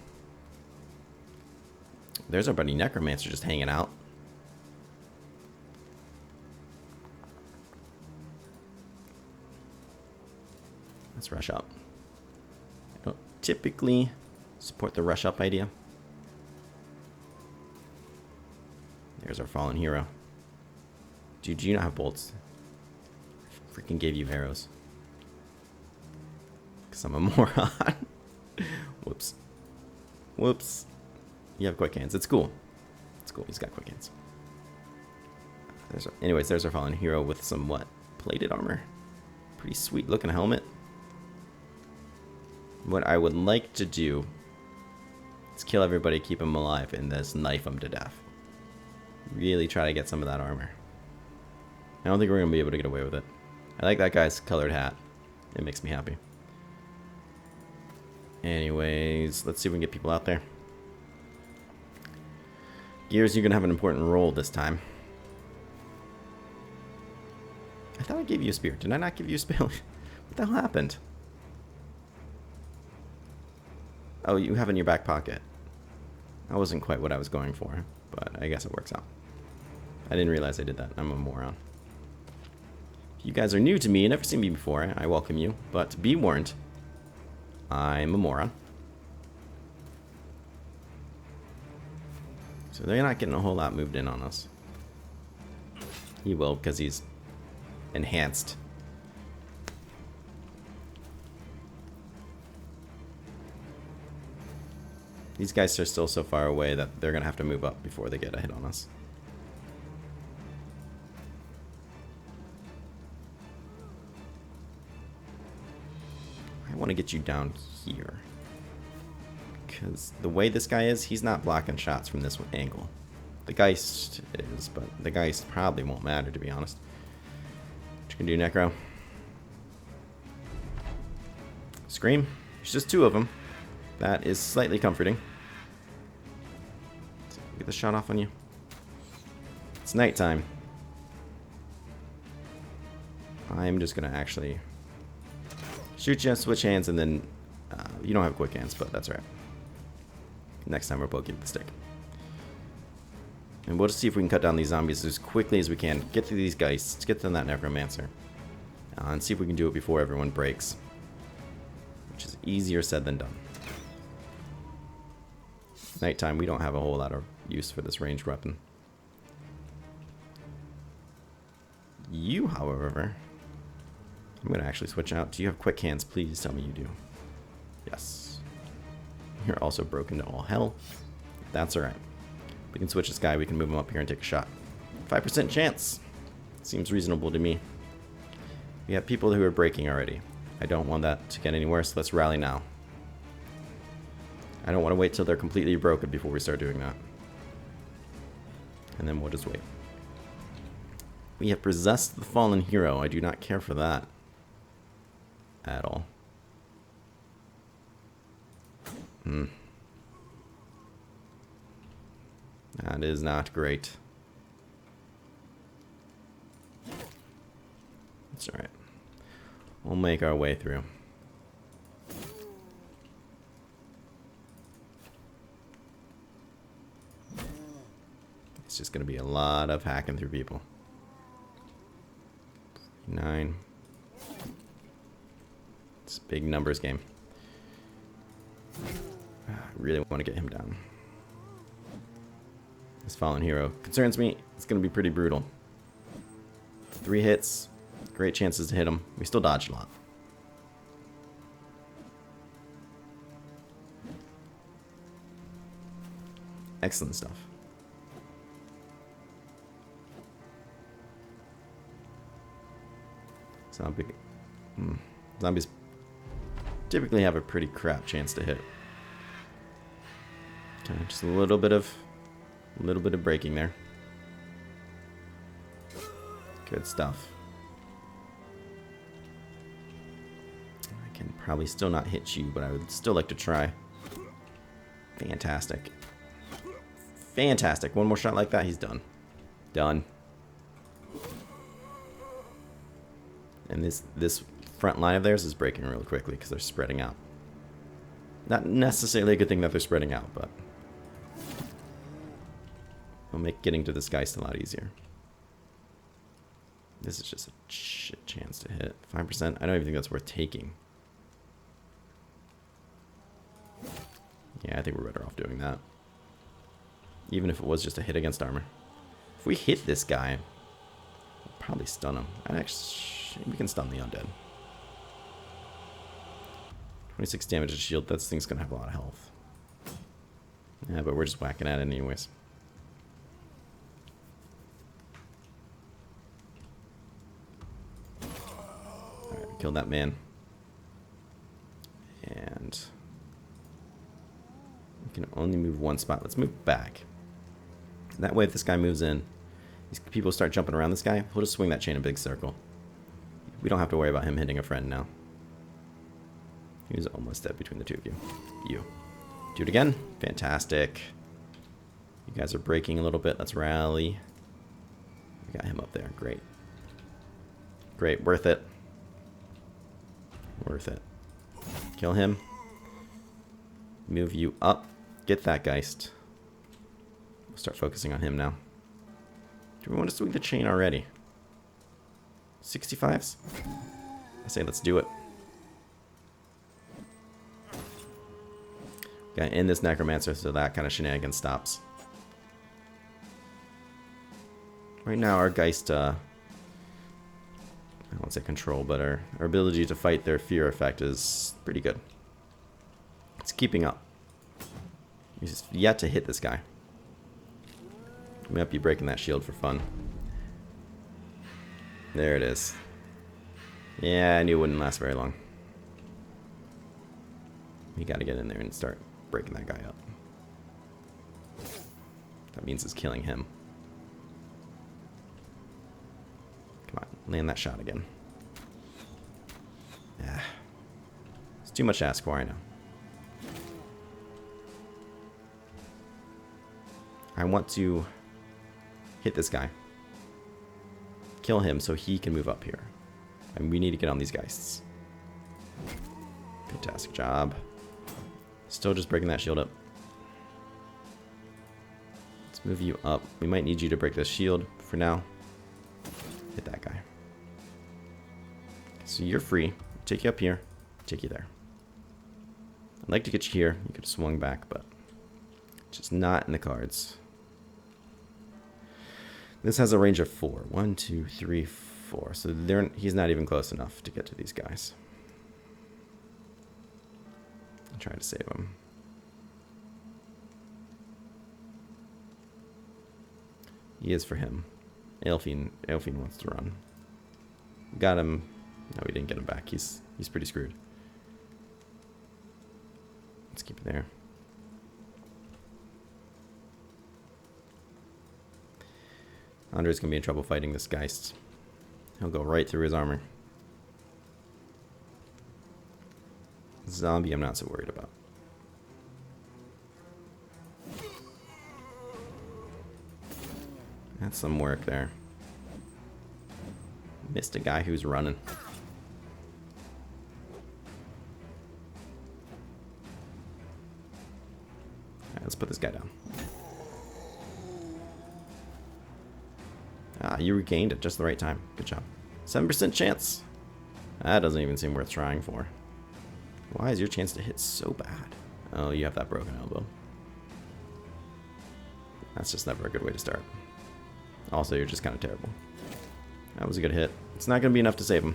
There's our buddy Necromancer just hanging out. Let's rush up. I don't typically support the rush up idea. There's our fallen hero. Dude, do you not have bolts? I freaking gave you arrows. Because I'm a moron. Whoops. Whoops. You have quick hands. It's cool. It's cool. He's got quick hands. Anyways, there's our fallen hero with some, what? Plated armor. Pretty sweet looking helmet. What I would like to do is kill everybody, keep them alive, and just knife them to death. Really try to get some of that armor. I don't think we're going to be able to get away with it. I like that guy's colored hat. It makes me happy. Anyways, let's see if we can get people out there. Gears, you're going to have an important role this time. I thought I gave you a spear. Did I not give you a spear? What the hell happened? Oh, you have it in your back pocket. That wasn't quite what I was going for, but I guess it works out. I didn't realize I did that. I'm a moron. If you guys are new to me and never seen me before, I welcome you, but be warned, I'm a moron. So they're not getting a whole lot moved in on us. He will, because he's enhanced. These guys are still so far away that they're going to have to move up before they get a hit on us. I want to get you down here. Because the way this guy is, he's not blocking shots from this angle. The Geist is, but the Geist probably won't matter, to be honest. What you can do, Necro? Scream. There's just two of them. That is slightly comforting. Get the shot off on you. It's nighttime. I'm just going to actually shoot you, switch hands, and then you don't have quick hands, but that's alright. Next time we'll both get the stick. And we'll just see if we can cut down these zombies as quickly as we can. Get to these guys. Let's get to that Necromancer. And see if we can do it before everyone breaks. Which is easier said than done. Nighttime, we don't have a whole lot of use for this ranged weapon. You, however, I'm going to actually switch out. Do you have quick hands? Please tell me you do. Yes. You're also broken to all hell. That's alright. We can switch this guy. We can move him up here and take a shot. 5% chance. Seems reasonable to me. We have people who are breaking already. I don't want that to get any worse. Let's rally now. I don't want to wait till they're completely broken before we start doing that. And then we'll just wait. We have possessed the fallen hero. I do not care for that at all. That is not great. It's alright. We'll make our way through. It's just going to be a lot of hacking through people. 9. It's a big numbers game. I really want to get him down. This fallen hero concerns me. It's going to be pretty brutal. 3 hits. Great chances to hit him. We still dodged a lot. Excellent stuff. Zombies typically have a pretty crap chance to hit. Okay, just a little bit of A little bit of braking there. Good stuff. I can probably still not hit you, but I would still like to try. Fantastic. Fantastic. One more shot like that, he's done. Done. And this front line of theirs is breaking real quickly because they're spreading out. Not necessarily a good thing that they're spreading out, but it'll make getting to this Geist a lot easier. This is just a shit chance to hit. 5%? I don't even think that's worth taking. Yeah, I think we're better off doing that. Even if it was just a hit against armor. If we hit this guy, we'll probably stun him. Actually, we can stun the undead. 26 damage to shield. That thing's going to have a lot of health. Yeah, but we're just whacking at it anyways. Alright, killed that man. And we can only move one spot. Let's move back. That way if this guy moves in, these people start jumping around this guy, we'll just swing that chain in a big circle. We don't have to worry about him hitting a friend now. He's almost dead between the two of you. You. Do it again. Fantastic. You guys are breaking a little bit. Let's rally. We got him up there. Great. Great. Worth it. Worth it. Kill him. Move you up. Get that Geist. We'll start focusing on him now. Do we want to swing the chain already? 65s? I say let's do it. Gotta end this Necromancer so that kind of shenanigans stops. Right now our Geist, I won't say control, but our ability to fight their fear effect is pretty good. It's keeping up. He's yet to hit this guy. We might be breaking that shield for fun. There it is. Yeah, I knew it wouldn't last very long. We gotta get in there and start breaking that guy up. That means it's killing him. Come on, land that shot again. Yeah. It's too much to ask for, I know. I want to hit this guy. Kill him so he can move up here. And we need to get on these Geists. Fantastic job. Still just breaking that shield up. Let's move you up. We might need you to break this shield for now. Hit that guy. So you're free. Take you up here. Take you there. I'd like to get you here. You could have swung back, but just not in the cards. This has a range of 4. 1, 2, 3, 4. So he's not even close enough to get to these guys. I'm trying to save him. He is for him. Elfine wants to run. Got him. No, we didn't get him back. He's pretty screwed. Let's keep it there. Andre's gonna be in trouble fighting this Geist. He'll go right through his armor. Zombie I'm not so worried about. That's some work there. Missed a guy who's running. Alright, let's put this guy down. Ah, you regained it just the right time. Good job. 7% chance. That doesn't even seem worth trying for. Why is your chance to hit so bad? Oh, you have that broken elbow. That's just never a good way to start. Also, you're just kind of terrible. That was a good hit. It's not going to be enough to save him.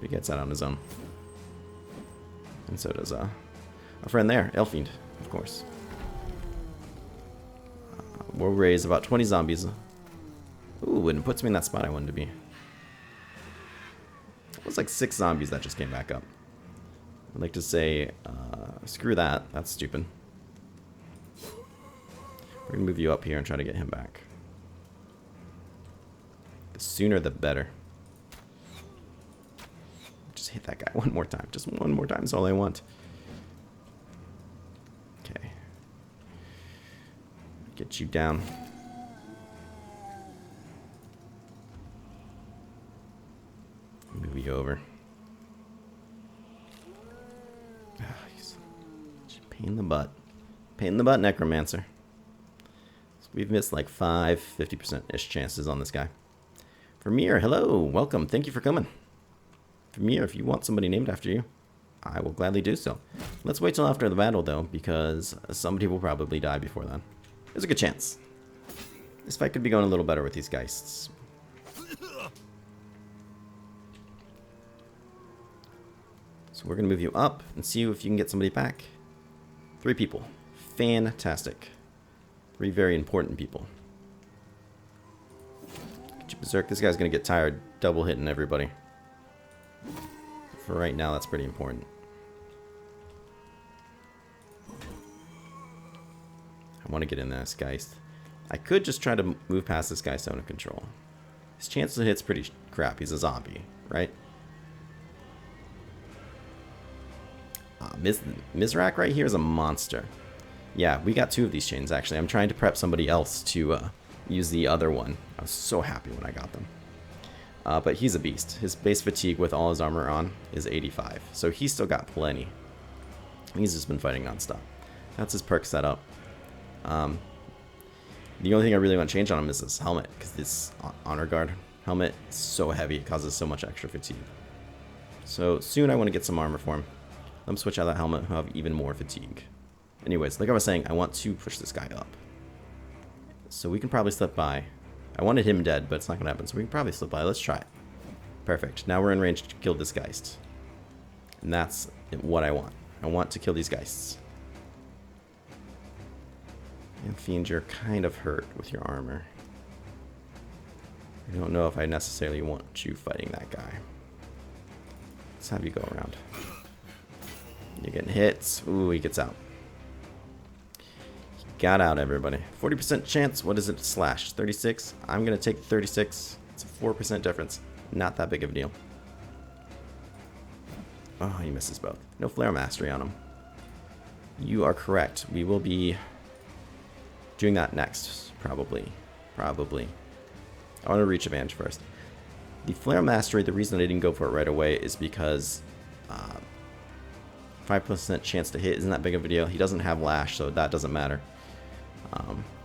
He gets that on his own. And so does a friend there, Elfiend, of course. We'll raise about 20 zombies. Ooh, and it puts me in that spot I wanted to be. It was like 6 zombies that just came back up. I'd like to say, screw that. That's stupid. We're going to move you up here and try to get him back. The sooner the better. Just hit that guy one more time. Just one more time is all I want. Okay. Get you down. Move you over. He's pain in the butt. Pain in the butt, Necromancer. So we've missed like 50%-ish chances on this guy. Vermeer, hello, welcome. Thank you for coming. Vermeer, if you want somebody named after you, I will gladly do so. Let's wait till after the battle, though, because somebody will probably die before then. There's a good chance. This fight could be going a little better with these Geists. So we're going to move you up and see if you can get somebody back. 3 people. Fantastic. 3 very important people. Get you berserk. This guy's going to get tired double hitting everybody. For right now, that's pretty important. I want to get in there, this Geist. I could just try to move past this guy's zone of control. His chance to hit's pretty crap. He's a zombie, right? Mizrak right here is a monster. Yeah, we got 2 of these chains, actually. I'm trying to prep somebody else to use the other one. I was so happy when I got them. But he's a beast. His base fatigue with all his armor on is 85. So he's still got plenty. He's just been fighting nonstop. That's his perk setup. The only thing I really want to change on him is this helmet. Because this Honor Guard helmet is so heavy. It causes so much extra fatigue. So soon I want to get some armor for him. Let him switch out that helmet. He'll have even more fatigue. Anyways, like I was saying, I want to push this guy up. So we can probably slip by. I wanted him dead, but it's not going to happen. So we can probably slip by. Let's try it. Perfect. Now we're in range to kill this Geist. And that's what I want. I want to kill these Geists. And Fiend, you're kind of hurt with your armor. I don't know if I necessarily want you fighting that guy. Let's have you go around. You're getting hits. Ooh, he gets out. He got out, everybody. 40% chance. What is it? Slash. 36. I'm going to take 36. It's a 4% difference. Not that big of a deal. Oh, he misses both. No Flare Mastery on him. You are correct. We will be doing that next. Probably. I want to reach advantage first. The Flare Mastery, the reason I didn't go for it right away is because 5% chance to hit isn't that big of a deal. He doesn't have Lash, so that doesn't matter.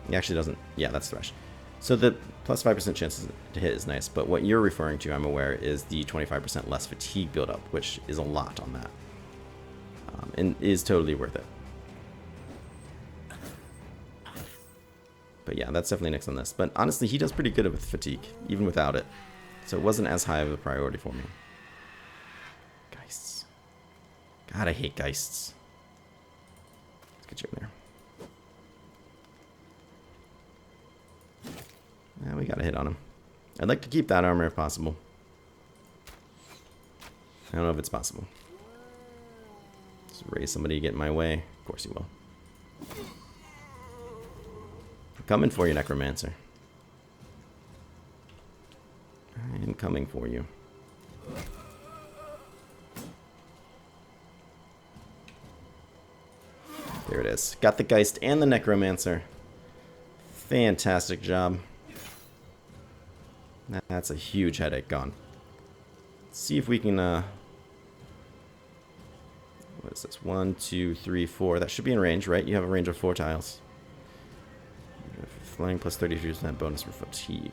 He actually doesn't. Yeah, that's Thresh. So the plus 5% chance to hit is nice, but what you're referring to, I'm aware, is the 25% less fatigue buildup, which is a lot on that. And is totally worth it. But yeah, that's definitely next on this. But honestly, he does pretty good with fatigue, even without it. So it wasn't as high of a priority for me. Geists. God, I hate Geists. Let's get you in there. Yeah, we got a hit on him. I'd like to keep that armor if possible. I don't know if it's possible. Just raise somebody to get in my way. Of course you will. I'm coming for you, Necromancer. I am coming for you. There it is. Got the Geist and the Necromancer. Fantastic job. That's a huge headache gone. Let's see if we can, what is this? 1, 2, 3, 4. That should be in range, right? You have a range of 4 tiles. Flying plus 32% bonus for fatigue.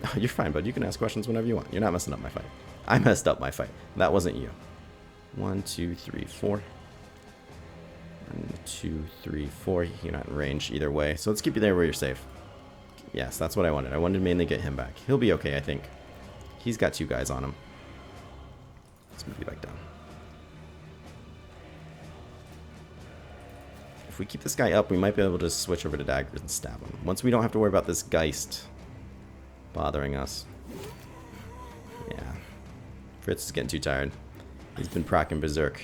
Oh, you're fine, bud. You can ask questions whenever you want. You're not messing up my fight. I messed up my fight. That wasn't you. 1, 2, 3, 4. 1, 2, 3, 4. You're not in range either way. So let's keep you there where you're safe. Yes, that's what I wanted. I wanted to mainly get him back. He'll be okay, I think. He's got 2 guys on him. Let's move you back down. If we keep this guy up, we might be able to switch over to daggers and stab him. Once we don't have to worry about this Geist bothering us. Yeah. Fritz is getting too tired. He's been proccing Berserk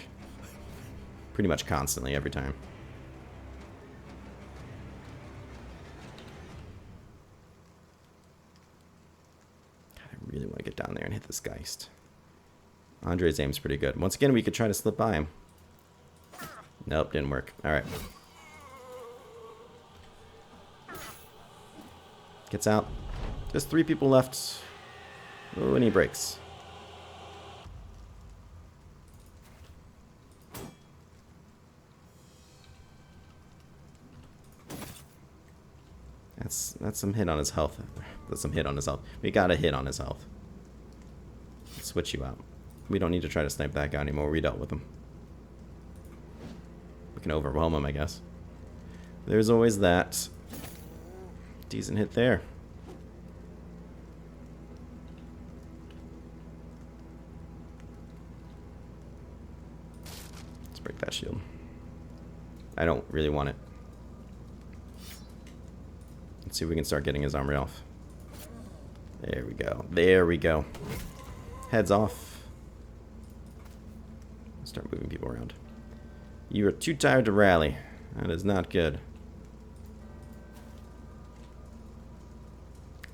pretty much constantly every time. want to get down there and hit this Geist. Andre's aim's pretty good. Once again, we could try to slip by him. Nope, didn't work. Alright. Gets out. There's 3 people left. Oh, and he breaks. That's some hit on his health. That's some hit on his health. We got a hit on his health. Switch you out. We don't need to try to snipe that guy anymore. We dealt with him. We can overwhelm him, I guess. There's always that. Decent hit there. Let's break that shield. I don't really want it. Let's see if we can start getting his armor off. There we go. There we go. Heads off. Start moving people around. You are too tired to rally. That is not good.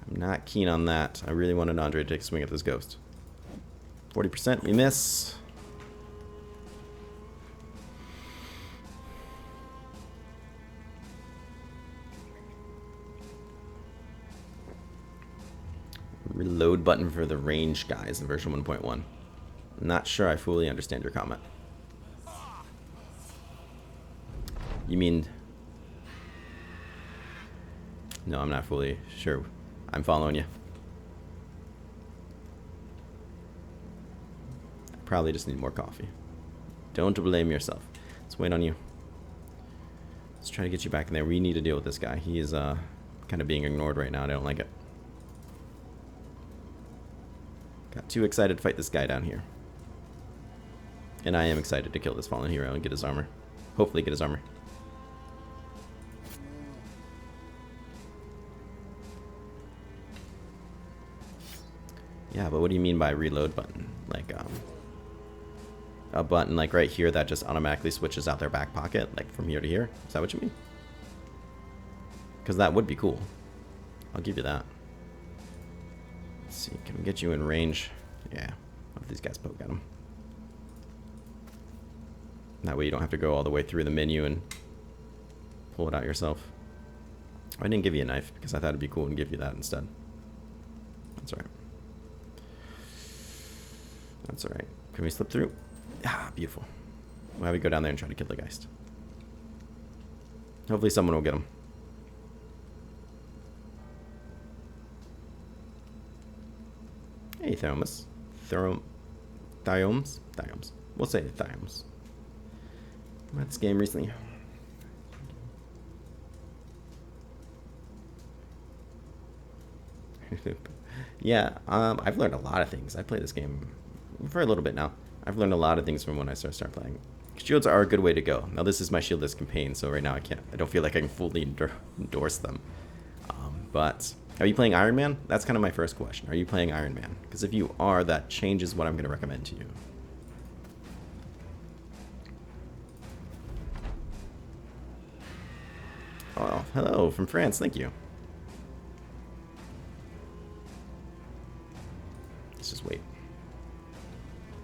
I'm not keen on that. I really wanted Andre to take a swing at this ghost. 40%, we miss. Reload button for the range guys in version 1.1. I'm not sure I fully understand your comment. You mean... No, I'm not fully sure. I'm following you. I probably just need more coffee. Don't blame yourself. Let's wait on you. Let's try to get you back in there. We need to deal with this guy. He is kind of being ignored right now, and I don't like it. Got too excited to fight this guy down here. And I am excited to kill this fallen hero and get his armor. Hopefully get his armor. Yeah, but what do you mean by reload button? Like, a button like right here that just automatically switches out their back pocket, like from here to here? Is that what you mean? Because that would be cool. I'll give you that. Let's see, can we get you in range? Yeah, what if these guys poke at him? That way you don't have to go all the way through the menu and pull it out yourself. I didn't give you a knife because I thought it'd be cool and give you that instead. That's alright. That's alright. Can we slip through? Ah, beautiful. We'll have we go down there and try to kill the Geist. Hopefully someone will get him. Hey, Thiomus. Thiomes? Thiomes. We'll say Thiomes. I'm at this game recently. Yeah, I've learned a lot of things. I play this game for a little bit now. I've learned a lot of things from when I start playing. Shields are a good way to go. Now this is my shieldless campaign, so right now I don't feel like I can fully endorse them. But are you playing Ironman? That's kind of my first question. Are you playing Ironman? Because if you are, that changes what I'm going to recommend to you. Oh, hello from France. Thank you. Let's just wait.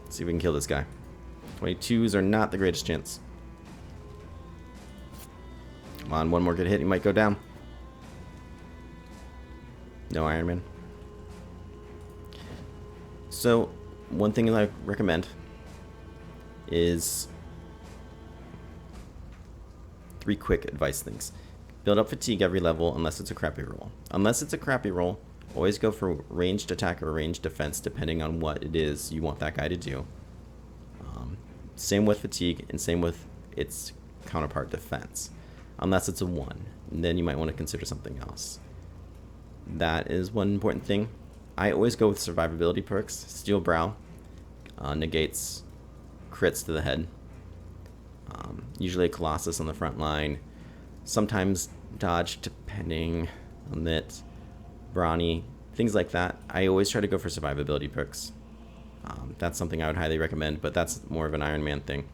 Let's see if we can kill this guy. 22s are not the greatest chance. Come on, one more good hit, he might go down. No Ironman. So, one thing I recommend is 3 quick advice things. Build up fatigue every level unless it's a crappy roll. Unless it's a crappy roll, always go for ranged attack or ranged defense depending on what it is you want that guy to do. Same with fatigue and same with its counterpart defense. Unless it's a 1, and then you might want to consider something else. That is one important thing. I always go with survivability perks. Steel Brow negates crits to the head. Usually a Colossus on the front line. Sometimes dodge depending on it. Brawny, things like that. I always try to go for survivability perks. That's something I would highly recommend, but that's more of an Iron Man thing.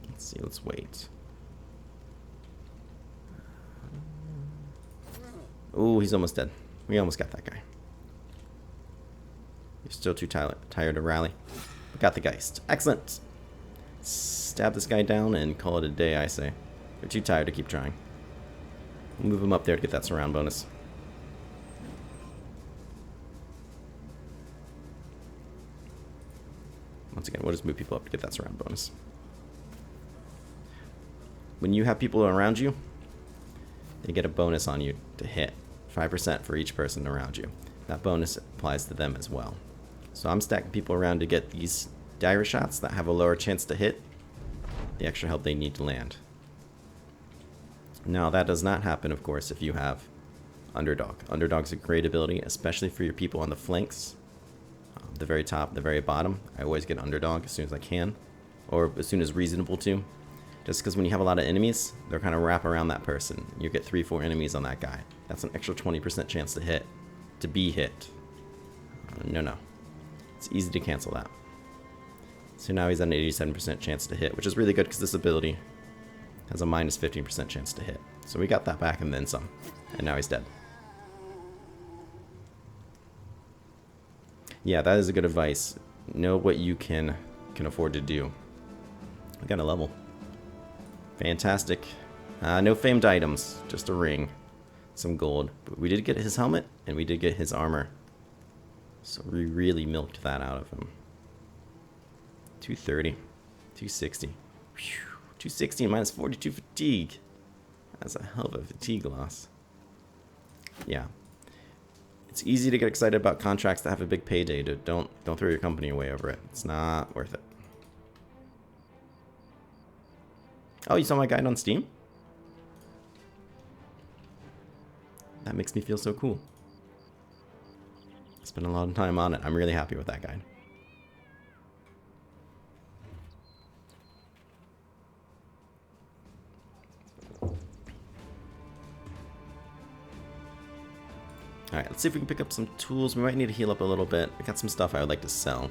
Let's see, let's wait. Ooh, he's almost dead. We almost got that guy. You're still too tired to rally. We got the Geist. Excellent. Stab this guy down and call it a day, I say. You're too tired to keep trying. We'll move him up there to get that surround bonus. Once again, we'll just move people up to get that surround bonus. When you have people around you, they get a bonus on you to hit. 5% for each person around you. That bonus applies to them as well. So I'm stacking people around to get these dire shots that have a lower chance to hit the extra help they need to land. Now, that does not happen, of course, if you have Underdog. Underdog's a great ability, especially for your people on the flanks. The very top, the very bottom. I always get Underdog as soon as I can, or as soon as reasonable to. Just because when you have a lot of enemies, they're kind of wrap around that person. You get 3-4 enemies on that guy. That's an extra 20% chance to hit. To be hit. No. It's easy to cancel that. So now he's at an 87% chance to hit, which is really good because this ability has a minus 15% chance to hit. So we got that back and then some. And now he's dead. Yeah, that is a good advice. Know what you can afford to do. We got a level. Fantastic. No famed items, just a ring. Some gold. But we did get his helmet, and we did get his armor. So we really milked that out of him. 230. 260. Whew. 260 minus 42 fatigue. That's a hell of a fatigue loss. Yeah. It's easy to get excited about contracts that have a big payday. Don't throw your company away over it. It's not worth it. Oh, you saw my guide on Steam? That makes me feel so cool. I spent a lot of time on it. I'm really happy with that guide. Alright, let's see if we can pick up some tools. We might need to heal up a little bit. I got some stuff I would like to sell.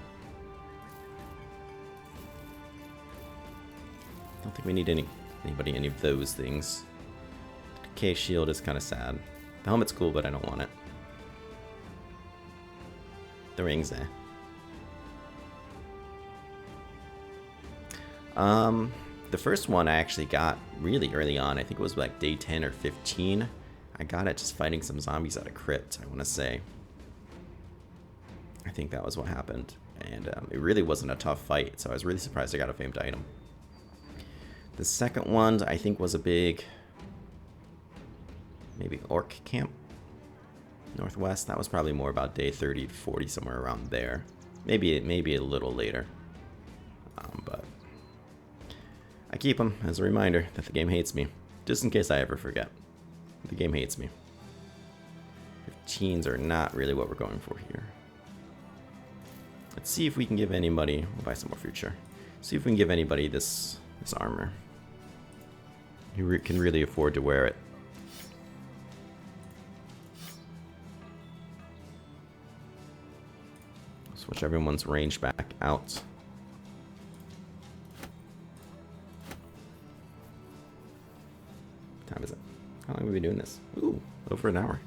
Don't think we need anybody any of those things. The decay shield is kind of sad. The helmet's cool, but I don't want it. The ring's there. The first one I actually got really early on. I think it was like day 10 or 15. I got it just fighting some zombies at a crypt, I want to say. I think that was what happened. And it really wasn't a tough fight, so I was really surprised I got a famed item. The second one, I think, was a big, maybe orc camp? Northwest. That was probably more about day 30 to 40, somewhere around there. Maybe a little later. But I keep them as a reminder that the game hates me, just in case I ever forget. The game hates me. 15s are not really what we're going for here. Let's see if we can give anybody... We'll buy some more future. See if we can give anybody this armor. Who can really afford to wear it. Switch everyone's range back out. What time is it? How long have we been doing this? Ooh, over an hour.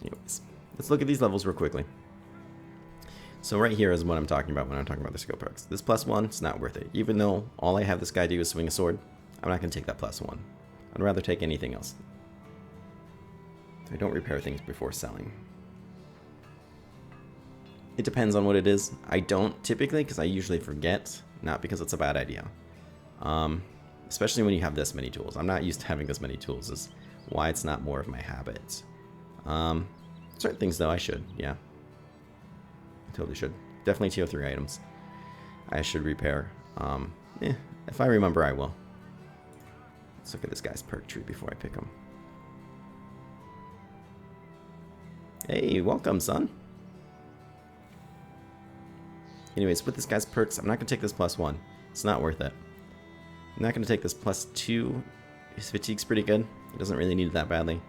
Anyways, let's look at these levels real quickly. So right here is what I'm talking about when I'm talking about the skill perks. This +1, it's not worth it. Even though all I have this guy do is swing a sword, I'm not going to take that +1. I'd rather take anything else. I don't repair things before selling. It depends on what it is. I don't typically, because I usually forget, not because it's a bad idea. Especially when you have this many tools. I'm not used to having this many tools, is why it's not more of my habit. Certain things, though, I should, yeah. I totally should. Definitely tier 3 items. I should repair. If I remember, I will. Let's look at this guy's perk tree before I pick him. Hey, welcome, son. Anyways, with this guy's perks, I'm not going to take this +1. It's not worth it. I'm not going to take this +2. His fatigue's pretty good. He doesn't really need it that badly.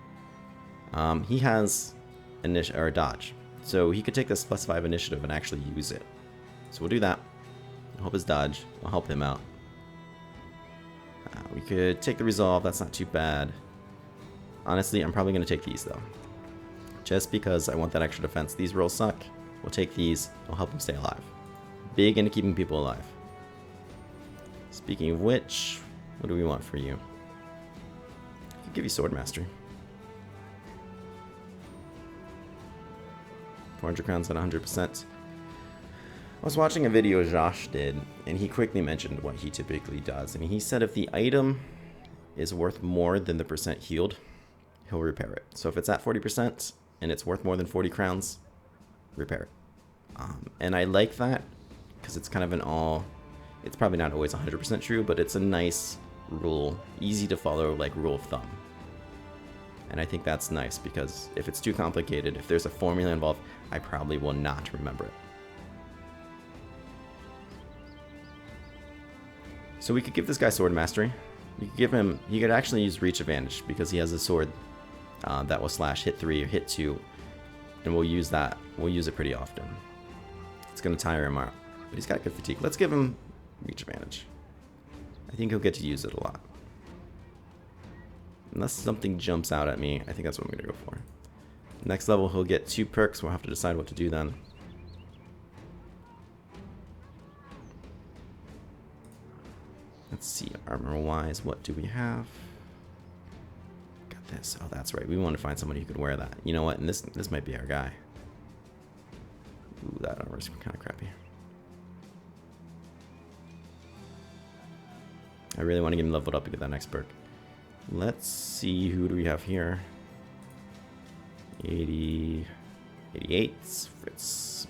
He has dodge. So he could take this +5 initiative and actually use it. So we'll do that. We'll help his dodge. We'll help him out. We could take the resolve. That's not too bad. Honestly, I'm probably going to take these, though. just because I want that extra defense. These rolls suck. We'll take these. We'll help them stay alive. Big into keeping people alive. Speaking of which, what do we want for you? I could give you Sword Mastery. 400 crowns at 100%. I was watching a video Josh did, and he quickly mentioned what he typically does. And he said if the item is worth more than the percent healed, he'll repair it. So if it's at 40% and it's worth more than 40 crowns, repair it. And I like that because it's kind of an all... It's probably not always 100% true, but it's a nice rule, easy to follow, like rule of thumb. And I think that's nice because if it's too complicated, if there's a formula involved, I probably will not remember it. So we could give this guy Sword Mastery. You could give him... He could actually use Reach Advantage because he has a sword that will slash hit 3 or hit 2. And we'll use that. We'll use it pretty often. It's going to tire him out. But he's got good fatigue. Let's give him Reach Advantage. I think he'll get to use it a lot. Unless something jumps out at me, I think that's what I'm going to go for. Next level, he'll get 2 perks. We'll have to decide what to do then. Let's see, armor-wise, what do we have? Got this. Oh, that's right. We want to find somebody who could wear that. You know what? And this might be our guy. Ooh, that armor's kind of crappy. I really want to get him leveled up to get that next perk. Let's see, who do we have here? 80... 88. Fritz.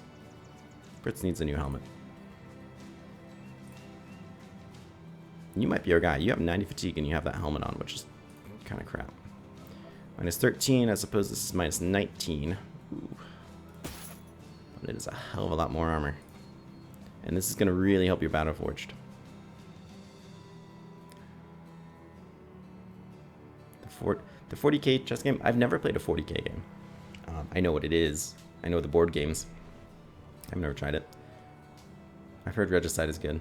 Fritz needs a new helmet. You might be our guy. You have 90 fatigue and you have that helmet on, which is kind of crap. Minus 13, I suppose this is minus 19. Ooh. But it is a hell of a lot more armor. And this is going to really help your Battle Forged. The 40k chess game, I've never played a 40k game. I know what it is. I know the board games. I've never tried it. I've heard Regicide is good.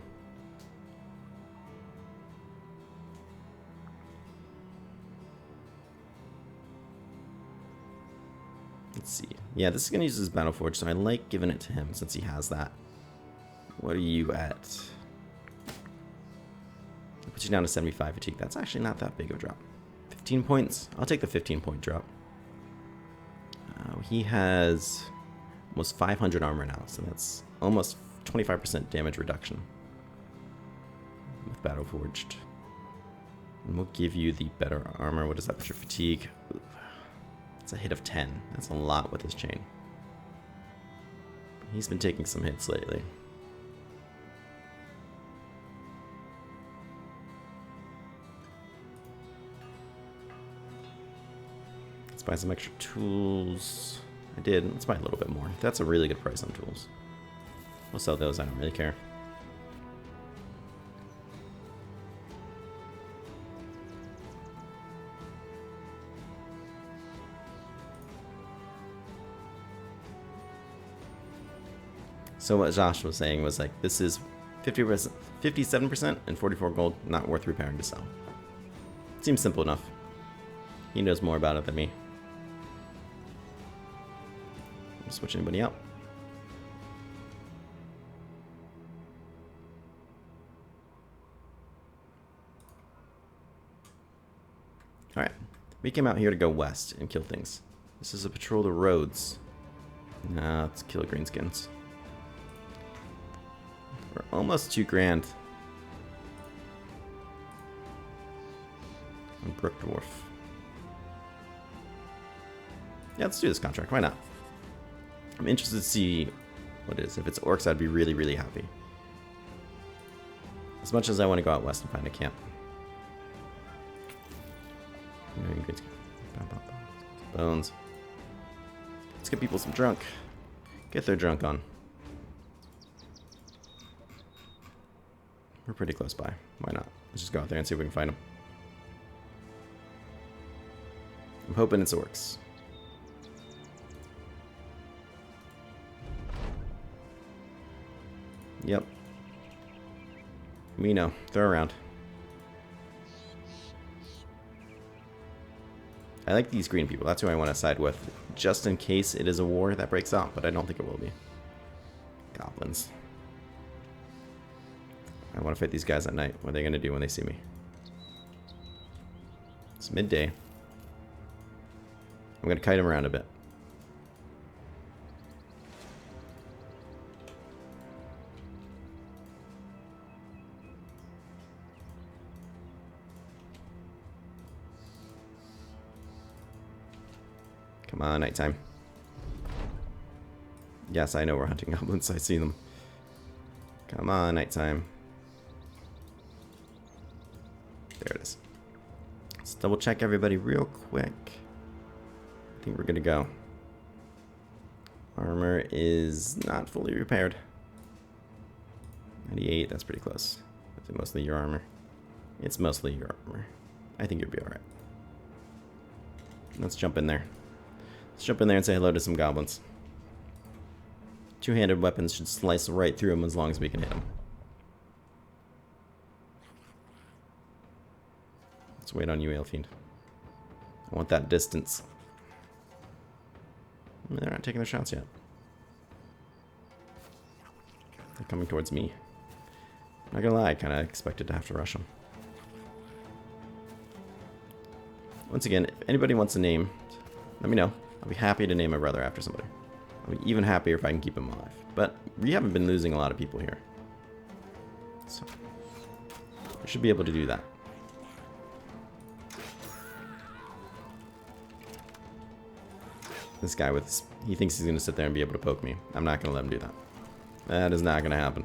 Let's see. Yeah, this is going to use his Battle Forge, so I like giving it to him since he has that. What are you at? I'll put you down to 75 fatigue. That's actually not that big of a drop. 15 points. I'll take the 15-point drop. He has almost 500 armor now, so that's almost 25% damage reduction with Battle Forged. And we'll give you the better armor. What does that put your fatigue? Ooh. It's a hit of 10. That's a lot with his chain. He's been taking some hits lately. Let's buy some extra tools. I did. Let's buy a little bit more. That's a really good price on tools. We'll sell those. I don't really care. So what Josh was saying was like, this is 50%, 57% and 44 gold, not worth repairing to sell. Seems simple enough. He knows more about it than me. Switch anybody out? Alright. We came out here to go west and kill things. This is a patrol the roads. Nah, let's kill greenskins. We're almost 2 grand. On Brook Dwarf. Yeah, let's do this contract. Why not? I'm interested to see what it is. If it's orcs, I'd be really, really happy. As much as I want to go out west and find a camp. Bones. Let's get people some drunk. Get their drunk on. We're pretty close by. Why not? Let's just go out there and see if we can find them. I'm hoping it's orcs. Yep. We know. They're around. I like these green people. That's who I want to side with, just in case it is a war that breaks out, but I don't think it will be. Goblins. I want to fight these guys at night. What are they going to do when they see me? It's midday. I'm going to kite them around a bit. Come on, nighttime. Yes, I know we're hunting goblins. I see them. Come on, nighttime. There it is. Let's double check everybody real quick. I think we're good to go. Armor is not fully repaired. 98, that's pretty close. Is it mostly your armor? It's mostly your armor. I think you'll be alright. Let's jump in there. Let's jump in there and say hello to some goblins. Two-handed weapons should slice right through them as long as we can hit them. Let's wait on you, Aelfiend. I want that distance. They're not taking their shots yet. They're coming towards me. I'm not gonna lie, I kind of expected to have to rush them. Once again, if anybody wants a name, let me know. I'll be happy to name my brother after somebody. I'll be even happier if I can keep him alive. But we haven't been losing a lot of people here. So, I should be able to do that. This guy with, he thinks he's going to sit there and be able to poke me. I'm not going to let him do that. That is not going to happen.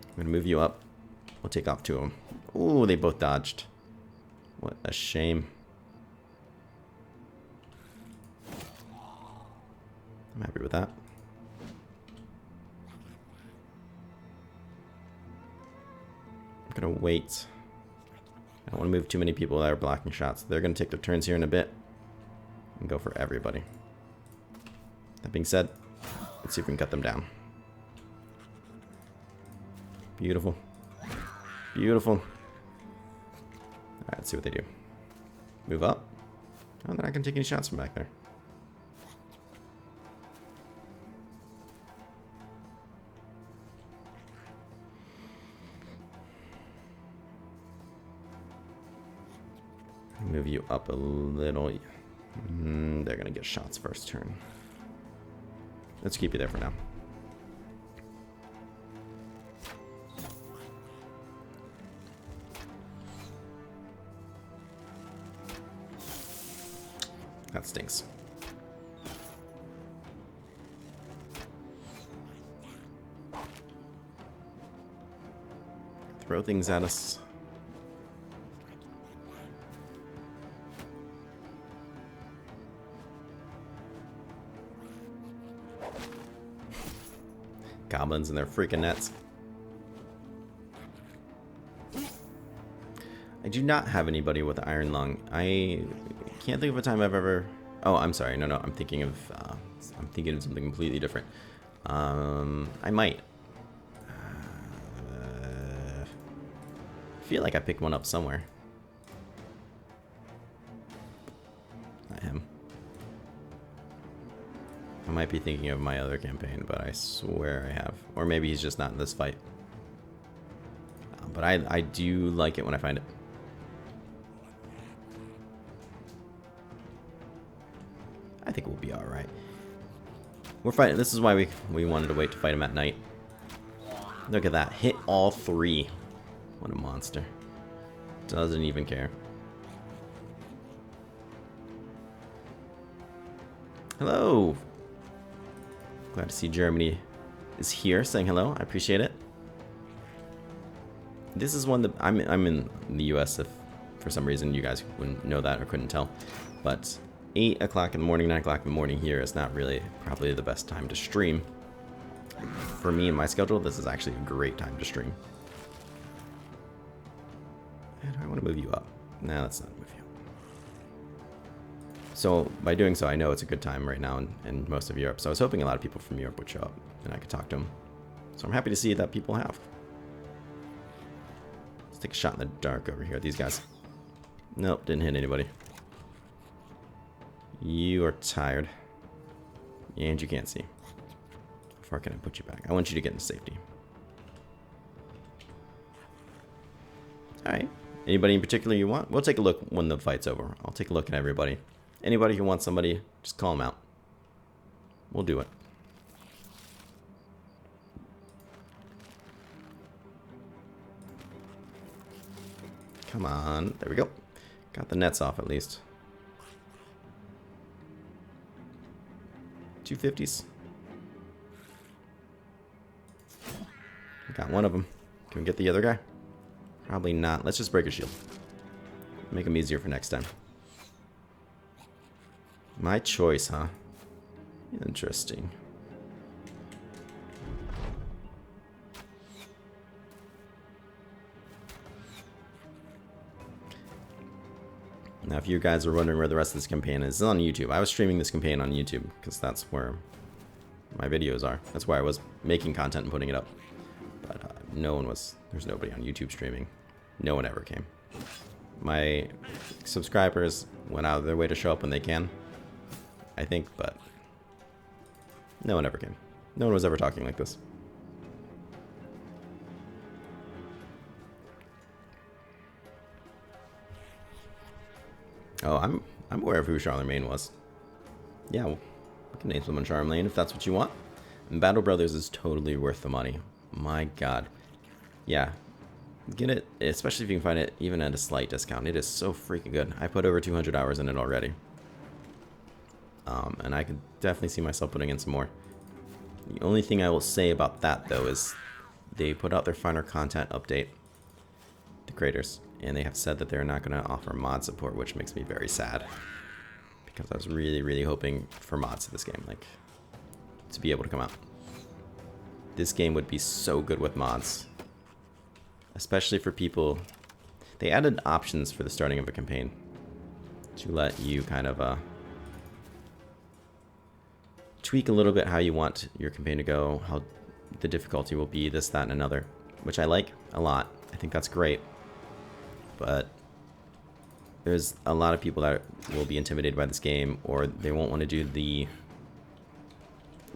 I'm going to move you up. We'll take off two of them. Ooh, they both dodged. What a shame. I'm happy with that. I'm going to wait. I don't want to move too many people that are blocking shots. They're going to take their turns here in a bit and go for everybody. That being said, let's see if we can cut them down. Beautiful. Beautiful. Alright, let's see what they do. Move up. Oh, they're not going to take any shots from back there. Move you up a little. They're going to get shots first turn. Let's keep you there for now. That stinks. Throw things at us. Goblins and their freaking nets. I do not have anybody with Iron Lung. I can't think of a time I've ever... Oh, I'm sorry. No, I'm thinking of something completely different. I might. I feel like I picked one up somewhere. Not him. I might be thinking of my other campaign, but I swear I have. Or maybe he's just not in this fight. But I do like it when I find it. I think we'll be alright. We're fighting. This is why we wanted to wait to fight him at night. Look at that. Hit all three. What a monster. Doesn't even care. Hello. Glad to see Germany is here saying hello. I appreciate it. This is one that I'm in the US if for some reason you guys wouldn't know that or couldn't tell. But 8 o'clock in the morning, 9 o'clock in the morning here is not really probably the best time to stream. For me and my schedule, this is actually a great time to stream. And I want to move you up. No, let's not move you up. So by doing so, I know it's a good time right now in most of Europe. So I was hoping a lot of people from Europe would show up and I could talk to them. So I'm happy to see that people have. take a shot in the dark over here at these guys. Nope, didn't hit anybody. You are tired. And you can't see. How far can I put you back? I want you to get into safety. Alright. Anybody in particular you want? We'll take a look when the fight's over. I'll take a look at everybody. Anybody who wants somebody, just call them out. We'll do it. Come on. There we go. Got the nets off at least. 250s. Got one of them. Can we get the other guy? Probably not. Let's just break a shield. Make them easier for next time. My choice, huh? Interesting. Now, if you guys are wondering where the rest of this campaign is, it's on YouTube. I was streaming this campaign on YouTube because that's where my videos are. That's why I was making content and putting it up. But there's nobody on YouTube streaming. No one ever came. My subscribers went out of their way to show up when they can, I think, but no one ever came. No one was ever talking like this. Oh, I'm aware of who Charlemagne was. Yeah, we can name someone Charlemagne if that's what you want. And Battle Brothers is totally worth the money. My God. Yeah. Get it, especially if you can find it even at a slight discount. It is so freaking good. I put over 200 hours in it already. And I could definitely see myself putting in some more. The only thing I will say about that, though, is they put out their final content update, the creators, and they have said that they're not going to offer mod support, which makes me very sad. Because I was really, really hoping for mods to this game, like, to be able to come out. This game would be so good with mods. Especially for people... They added options for the starting of a campaign to let you kind of tweak a little bit how you want your campaign to go, how the difficulty will be, this, that, and another, which I like a lot. I think that's great. But there's a lot of people that will be intimidated by this game, or they won't want to do the...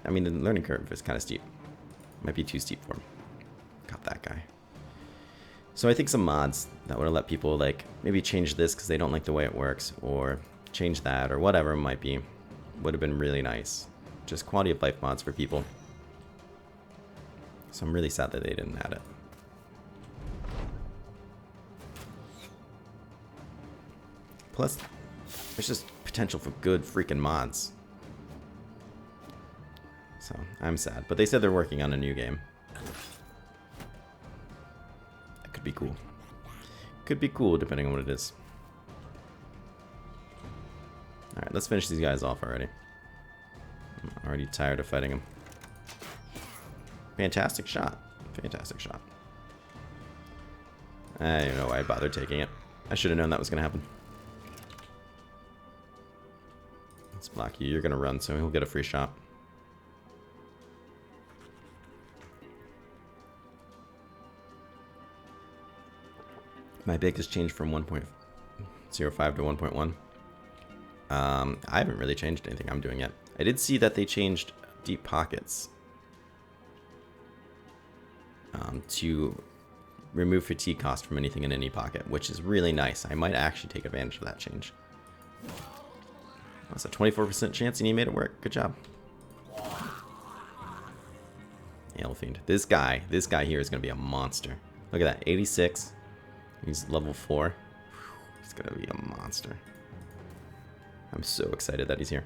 I mean, the learning curve is kind of steep. Might be too steep for them. Got that guy. So I think some mods that would have let people, like, maybe change this because they don't like the way it works, or change that, or whatever it might be, would have been really nice. Just quality of life mods for people. So I'm really sad that they didn't add it. Plus, there's just potential for good freaking mods. So, I'm sad. But they said they're working on a new game. That could be cool. Could be cool, depending on what it is. Alright, let's finish these guys off already. I'm already tired of fighting them. Fantastic shot. Fantastic shot. I don't know why I bothered taking it. I should have known that was going to happen. Let's block you. You're going to run, so he'll get a free shot. My biggest change from 1.05 to 1.1. I haven't really changed anything I'm doing yet. I did see that they changed deep pockets to remove fatigue cost from anything in any pocket, which is really nice. I might actually take advantage of that change. That's a 24% chance and he made it work. Good job. Hellfiend. This guy here is going to be a monster. Look at that, 86. He's level 4. He's going to be a monster. I'm so excited that he's here.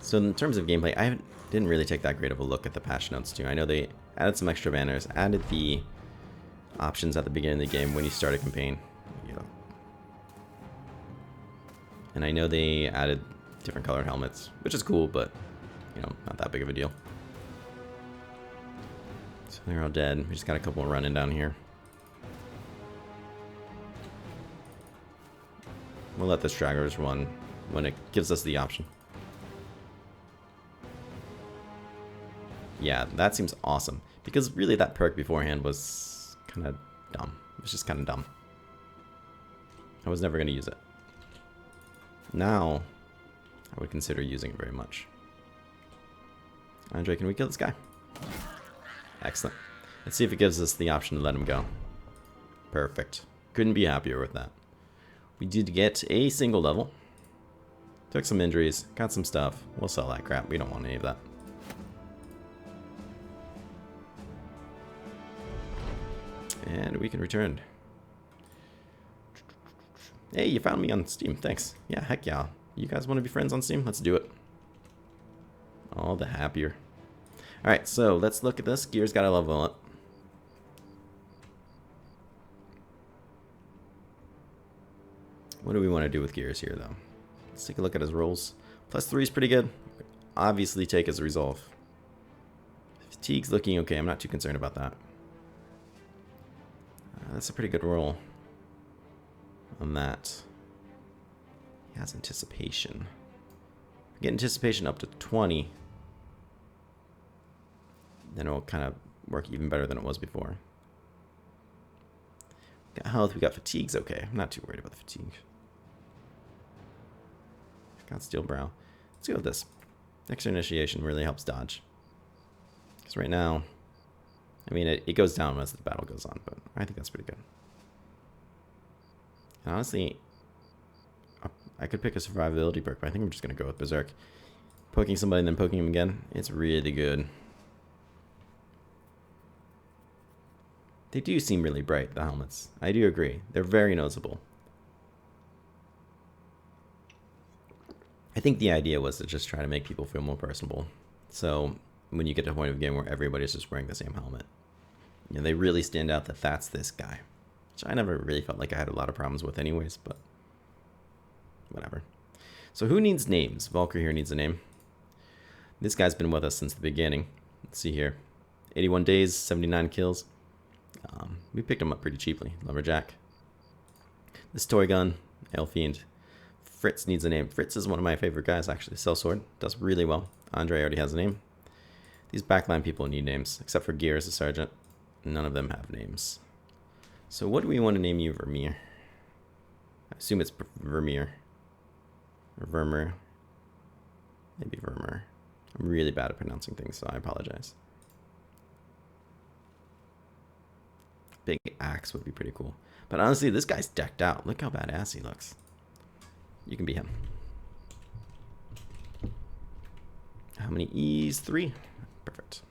So in terms of gameplay, I didn't really take that great of a look at the patch notes too. I know they added some extra banners, added the options at the beginning of the game when you start a campaign. And I know they added different colored helmets, which is cool, but, you know, not that big of a deal. So they're all dead. We just got a couple running down here. We'll let the stragglers run when it gives us the option. Yeah, that seems awesome. Because really that perk beforehand was kind of dumb. It was just kind of dumb. I was never going to use it. Now, I would consider using it very much. Andre, can we kill this guy? Excellent. Let's see if it gives us the option to let him go. Perfect. Couldn't be happier with that. We did get a single level. Took some injuries. Got some stuff. We'll sell that crap. We don't want any of that. And we can return. Hey, you found me on Steam. Thanks. Yeah, heck yeah. You guys want to be friends on Steam? Let's do it. All the happier. Alright, so let's look at this. Gear's got to level up. What do we want to do with Gears here, though? Let's take a look at his rolls. +3 is pretty good. Obviously take his resolve. Fatigue's looking okay. I'm not too concerned about that. That's a pretty good roll on that. He has anticipation. Get anticipation up to 20. Then it'll kind of work even better than it was before. We got health. We got fatigue's okay. I'm not too worried about the fatigue. Got steel brow. Let's go with this. Extra initiation really helps dodge. Because right now, I mean, it goes down as the battle goes on, but I think that's pretty good. And honestly, I could pick a survivability perk, but I think I'm just going to go with Berserk. Poking somebody and then poking him again, it's really good. They do seem really bright, the helmets. I do agree. They're very noticeable. I think the idea was to just try to make people feel more personable. So when you get to a point of the game where everybody's just wearing the same helmet, you know, they really stand out that that's this guy. Which I never really felt like I had a lot of problems with anyways, but whatever. So who needs names? Valkyrie here needs a name. This guy's been with us since the beginning. Let's see here. 81 days, 79 kills. We picked him up pretty cheaply. Lumberjack. This toy gun, Elfiend. Fritz needs a name. Fritz is one of my favorite guys, actually. Sellsword does really well. Andre already has a name. These backline people need names, except for Gears, the sergeant. None of them have names. So what do we want to name you, Vermeer? I assume it's Vermeer. Or Vermeer. Maybe Vermeer. I'm really bad at pronouncing things, so I apologize. Big axe would be pretty cool. But honestly, this guy's decked out. Look how badass he looks. You can be him. How many E's? 3? Perfect.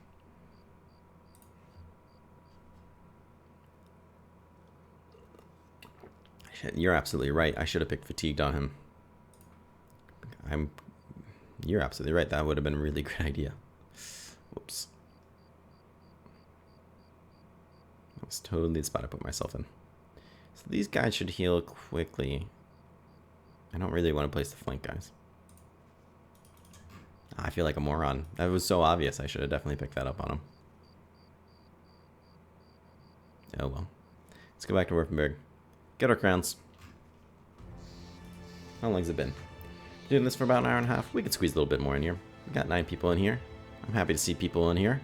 You're absolutely right. I should have picked fatigued on him. You're absolutely right. That would have been a really good idea. Whoops. That was totally the spot I put myself in. So these guys should heal quickly. I don't really want to place the flank guys. I feel like a moron. That was so obvious. I should have definitely picked that up on him. Oh well. Let's go back to Württemberg. Get our crowns. How long's it been? Doing this for about an hour and a half. We could squeeze a little bit more in here. We got 9 people in here. I'm happy to see people in here.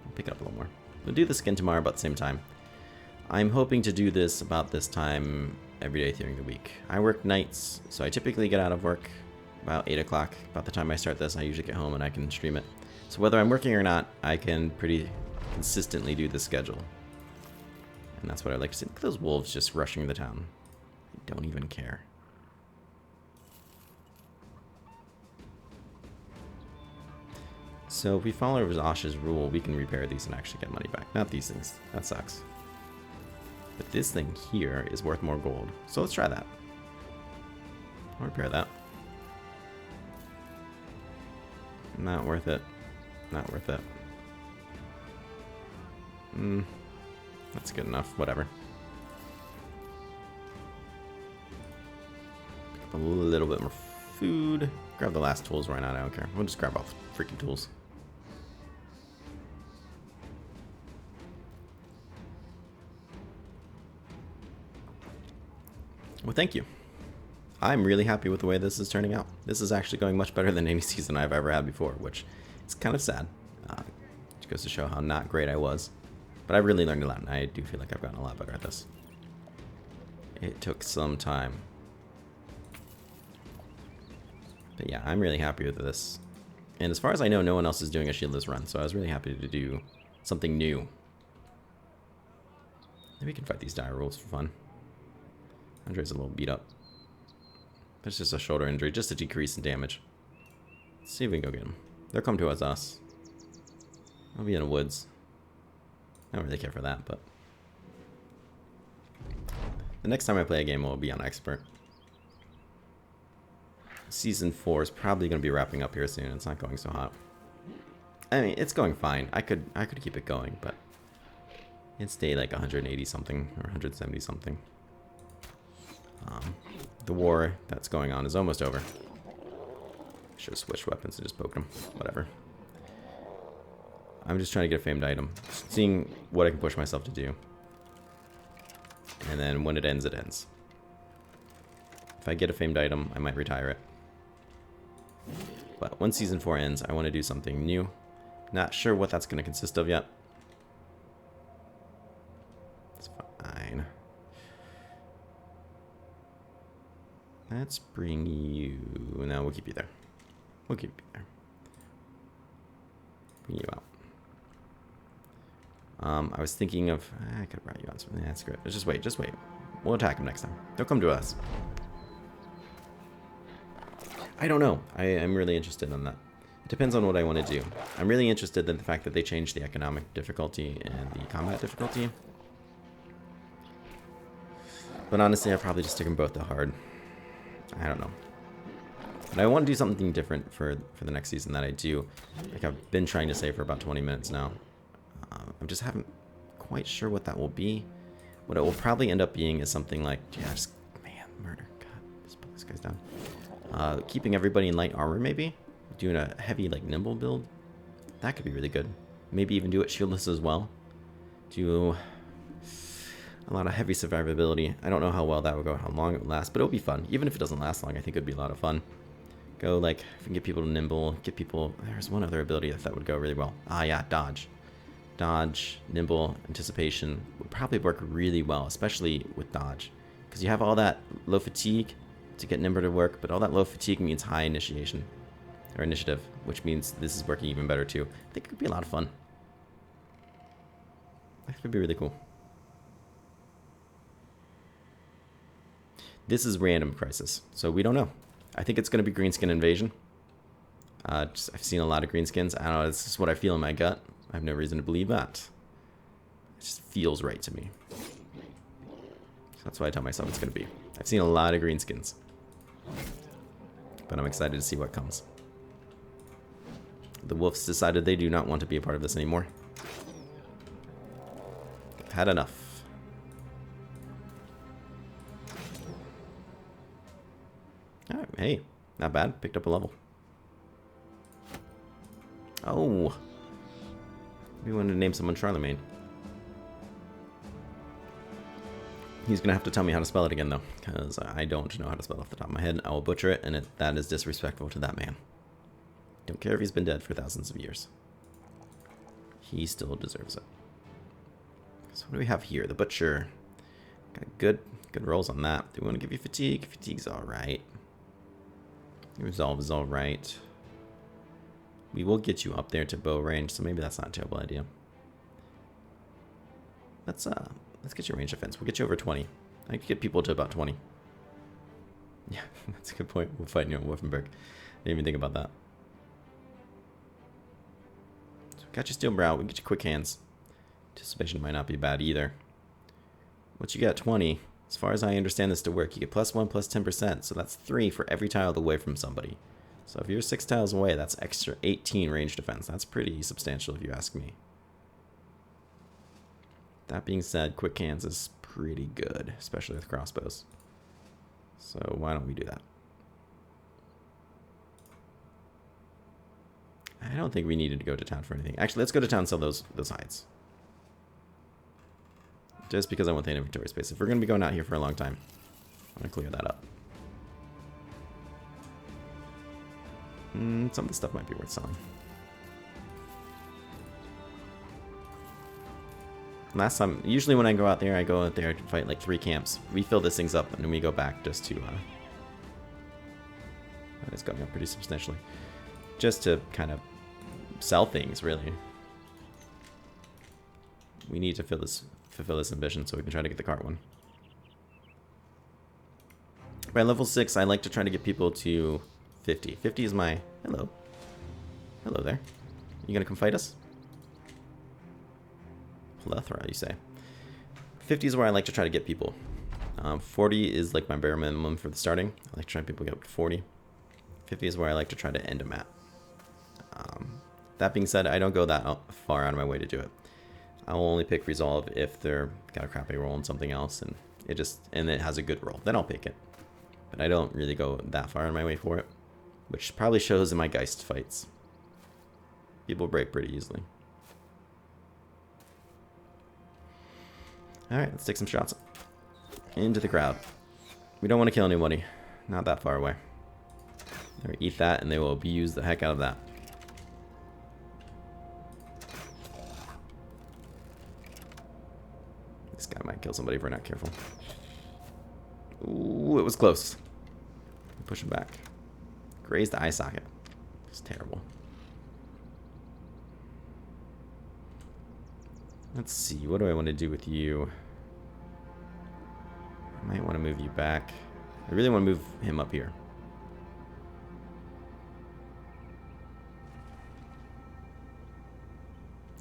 I'll pick it up a little more. We'll do this again tomorrow about the same time. I'm hoping to do this about this time every day during the week. I work nights, so I typically get out of work about 8 o'clock. About the time I start this, I usually get home and I can stream it. So whether I'm working or not, I can pretty consistently do this schedule. And that's what I like to see. Look at those wolves just rushing the town. I don't even care. So if we follow Osh's rule, we can repair these and actually get money back. Not these things. That sucks. But this thing here is worth more gold. So let's try that. I'll repair that. Not worth it. Not worth it. That's good enough. Whatever. Pick up a little bit more food. Grab the last tools. Why not? I don't care. We'll just grab all the freaking tools. Well, thank you. I'm really happy with the way this is turning out. This is actually going much better than any season I've ever had before, which is kind of sad. It goes to show how not great I was. But I really learned a lot, and I do feel like I've gotten a lot better at this. It took some time. But yeah, I'm really happy with this. And as far as I know, no one else is doing a shieldless run, so I was really happy to do something new. Maybe we can fight these dire wolves for fun. Andre's a little beat up. But it's just a shoulder injury, just a decrease in damage. Let's see if we can go get him. They'll come towards us. I'll be in the woods. I don't really care for that, but... the next time I play a game, we'll be on Expert. Season 4 is probably going to be wrapping up here soon. It's not going so hot. I mean, it's going fine. I could keep it going, but it'd stay like 180 something or 170 something. The war that's going on is almost over. Should have switched weapons and just poked him. Whatever. I'm just trying to get a famed item. Seeing what I can push myself to do. And then when it ends, it ends. If I get a famed item, I might retire it. But when Season 4 ends, I want to do something new. Not sure what that's going to consist of yet. It's fine. Let's bring you... no, we'll keep you there. We'll keep you there. Bring you out. I was thinking of... I could have brought you on something. That's great. Just wait, just wait. We'll attack him next time. They'll come to us. I don't know. I'm really interested in that. It depends on what I want to do. I'm really interested in the fact that they changed the economic difficulty and the combat difficulty. But honestly, I'd probably just stick them both to hard. I don't know. But I want to do something different for the next season that I do. Like I've been trying to say for about 20 minutes now. I just haven't quite sure what that will be. What it will probably end up being is something like, yeah, just, man, murder. God, just put this guy's down. Keeping everybody in light armor, maybe? Doing a heavy, like, nimble build? That could be really good. Maybe even do it shieldless as well. Do a lot of heavy survivability. I don't know how well that would go, how long it would last, but it'll be fun. Even if it doesn't last long, I think it would be a lot of fun. Go, like, if we can get people to nimble, get people... there's one other ability that would go really well. Ah, yeah, dodge. Dodge, nimble, anticipation would probably work really well, especially with dodge. Because you have all that low fatigue to get nimble to work, but all that low fatigue means high initiation. Or initiative, which means this is working even better too. I think it could be a lot of fun. That could be really cool. This is random crisis, so we don't know. I think it's going to be greenskin invasion. I've seen a lot of greenskins. I don't know, it's just what I feel in my gut. I have no reason to believe that. It just feels right to me. So that's why I tell myself it's going to be. I've seen a lot of greenskins. But I'm excited to see what comes. The wolves decided they do not want to be a part of this anymore. They've had enough. Alright, hey, not bad. Picked up a level. Oh. We wanted to name someone Charlemagne. He's going to have to tell me how to spell it again, though, because I don't know how to spell it off the top of my head. I will butcher it, and that is disrespectful to that man. Don't care if he's been dead for thousands of years. He still deserves it. So what do we have here? The butcher. Got good rolls on that. Do we want to give you fatigue? Fatigue's alright. Resolve is alright. We will get you up there to bow range, so maybe that's not a terrible idea. Let's get your range defense. We'll get you over 20. I can get people to about 20. Yeah, that's a good point. We'll fight near Wolfenberg. Didn't even think about that. So we got your steel brow. We can get you quick hands. Anticipation might not be bad either. Once you get 20, as far as I understand this to work, you get +1 plus 10%. So that's 3 for every tile away from somebody. So if you're 6 tiles away, that's extra 18 range defense. That's pretty substantial if you ask me. That being said, quick hands is pretty good, especially with crossbows. So why don't we do that? I don't think we needed to go to town for anything. Actually, let's go to town and sell those hides. Just because I want the inventory space. If we're going to be going out here for a long time, I want to clear that up. Some of the stuff might be worth selling. Last time, usually when I go out there, I go out there to fight like 3 camps. We fill these things up and then we go back just to, it's going up pretty substantially. Just to kind of sell things, really. We need to fulfill this ambition so we can try to get the cart one. By level 6, I like to try to get people to 50. 50 is my... Hello. Hello there. You gonna come fight us? Plethora, you say. 50 is where I like to try to get people. 40 is like my bare minimum for the starting. I like to try people get up to 40. 50 is where I like to try to end them at. That being said, I don't go that far out of my way to do it. I'll only pick Resolve if they're got a crappy roll and something else, and it has a good roll. Then I'll pick it. But I don't really go that far on my way for it, which probably shows in my Geist fights. People break pretty easily. Alright, let's take some shots. Into the crowd. We don't want to kill anybody. Not that far away. They eat that and they will abuse the heck out of that. This guy might kill somebody if we're not careful. Ooh, it was close. Push him back. Grazed the eye socket. It's terrible. Let's see, what do I want to do with you? I might want to move you back. I really want to move him up here.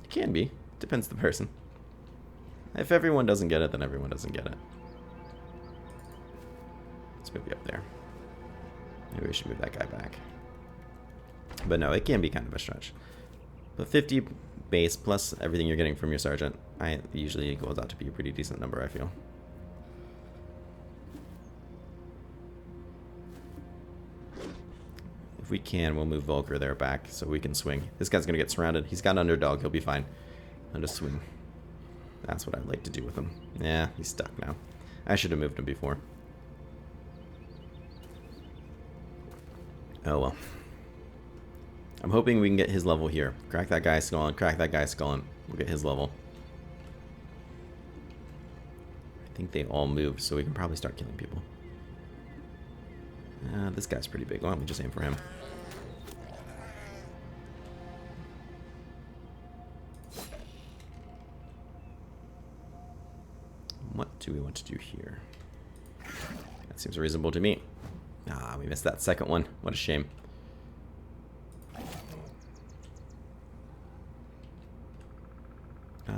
It can be. Depends the person. If everyone doesn't get it, then everyone doesn't get it. Let's move you up there. Maybe we should move that guy back. But no, it can be kind of a stretch. But 50 base plus everything you're getting from your sergeant, usually goes out to be a pretty decent number, I feel. If we can, we'll move Volker there back so we can swing. This guy's going to get surrounded. He's got an underdog. He'll be fine. I'll just swing. That's what I'd like to do with him. Yeah, he's stuck now. I should have moved him before. Oh well. I'm hoping we can get his level here. Crack that guy's skull and crack that guy's skull and we'll get his level. I think they all moved, so we can probably start killing people. This guy's pretty big. Why don't we just aim for him? What do we want to do here? That seems reasonable to me. Ah, we missed that second one. What a shame.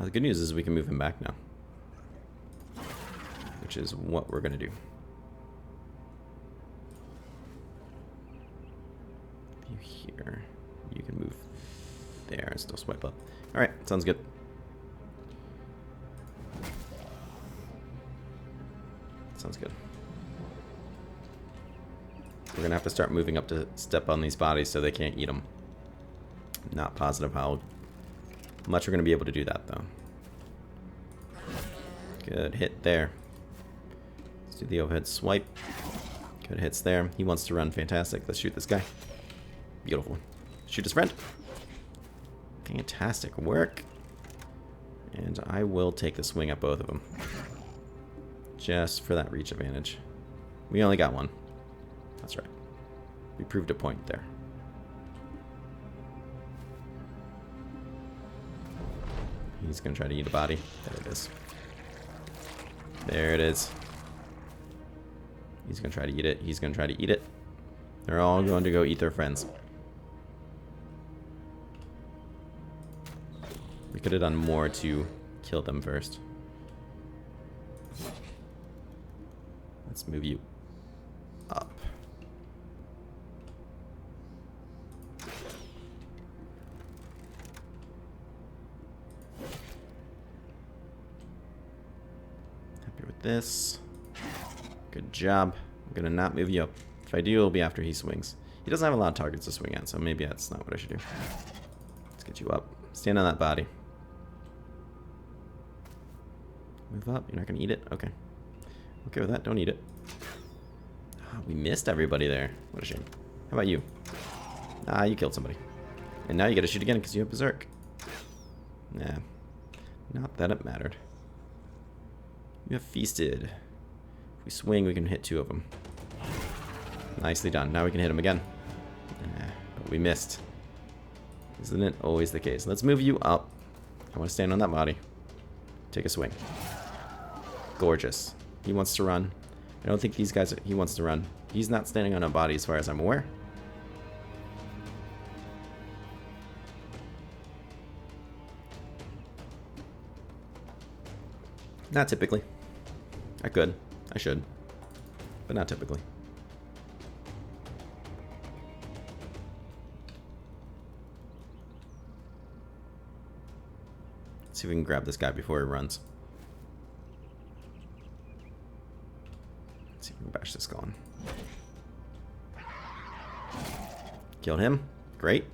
The good news is we can move him back now, which is what we're going to do. You here. You can move there and still swipe up. Alright, sounds good. Sounds good. We're going to have to start moving up to step on these bodies so they can't eat them. Not positive how much we're going to be able to do that, though. Good hit there. Let's do the overhead swipe. Good hits there. He wants to run. Fantastic. Let's shoot this guy. Beautiful. Shoot his friend. Fantastic work. And I will take the swing at both of them. Just for that reach advantage. We only got one. That's right. We proved a point there. He's going to try to eat a body. There it is. There it is. He's going to try to eat it. He's going to try to eat it. They're all going to go eat their friends. We could have done more to kill them first. Let's move you up. Happy with this. Good job. I'm gonna not move you up. If I do, it'll be after he swings. He doesn't have a lot of targets to swing at, so maybe that's not what I should do. Let's get you up. Stand on that body. Move up. You're not gonna eat it? Okay. Okay with that. Don't eat it. Oh, we missed everybody there. What a shame. How about you? Ah, you killed somebody. And now you gotta shoot again because you have Berserk. Nah. Not that it mattered. You have feasted. If we swing, we can hit 2 of them. Nicely done. Now we can hit them again. But we missed. Isn't it always the case? Let's move you up. I want to stand on that body. Take a swing. Gorgeous. He wants to run. I don't think these guys... He wants to run. He's not standing on a body as far as I'm aware. Not typically. I could. I should. But not typically. Let's see if we can grab this guy before he runs. Let's see if we can bash this skull in. Killed him. Great.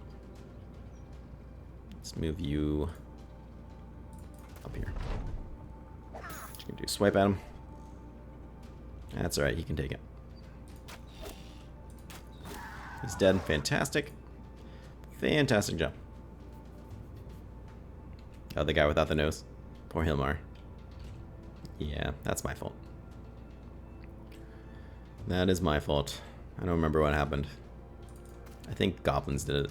Let's move you up here. What you can do? Swipe at him. That's alright, he can take it. He's dead. Fantastic. Fantastic job. Oh, the guy without the nose. Poor Hilmar. Yeah, that's my fault. That is my fault. I don't remember what happened. I think goblins did it.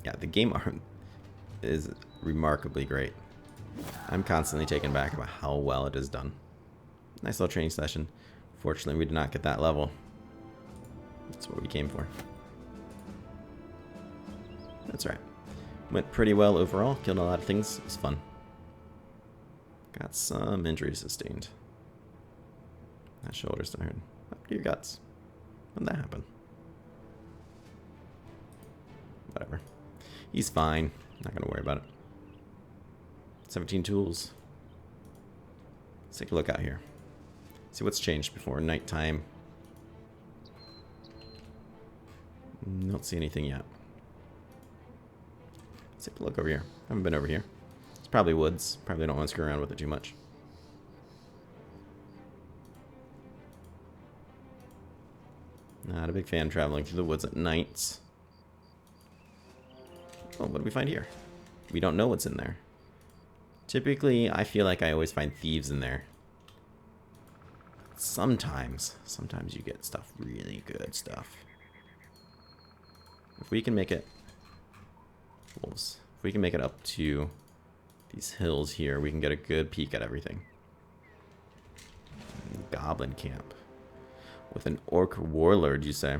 Yeah, the game art is remarkably great. I'm constantly taken back about how well it is done. Nice little training session. Fortunately, we did not get that level. That's what we came for. That's right. Went pretty well overall. Killed a lot of things. It was fun. Got some injuries sustained. That shoulder's still hurting. Up to your guts. When did that happen? Whatever. He's fine. Not gonna worry about it. 17 tools. Let's take a look out here. See what's changed before nighttime. Don't see anything yet. Let's take a look over here. Haven't been over here. It's probably woods. Probably don't want to screw around with it too much. Not a big fan traveling through the woods at night. Oh, what do we find here? We don't know what's in there. Typically, I feel like I always find thieves in there. Sometimes you get stuff, really good stuff. If we can make it... Wolves. If we can make it up to these hills here, we can get a good peek at everything. Goblin camp. With an orc warlord, you say?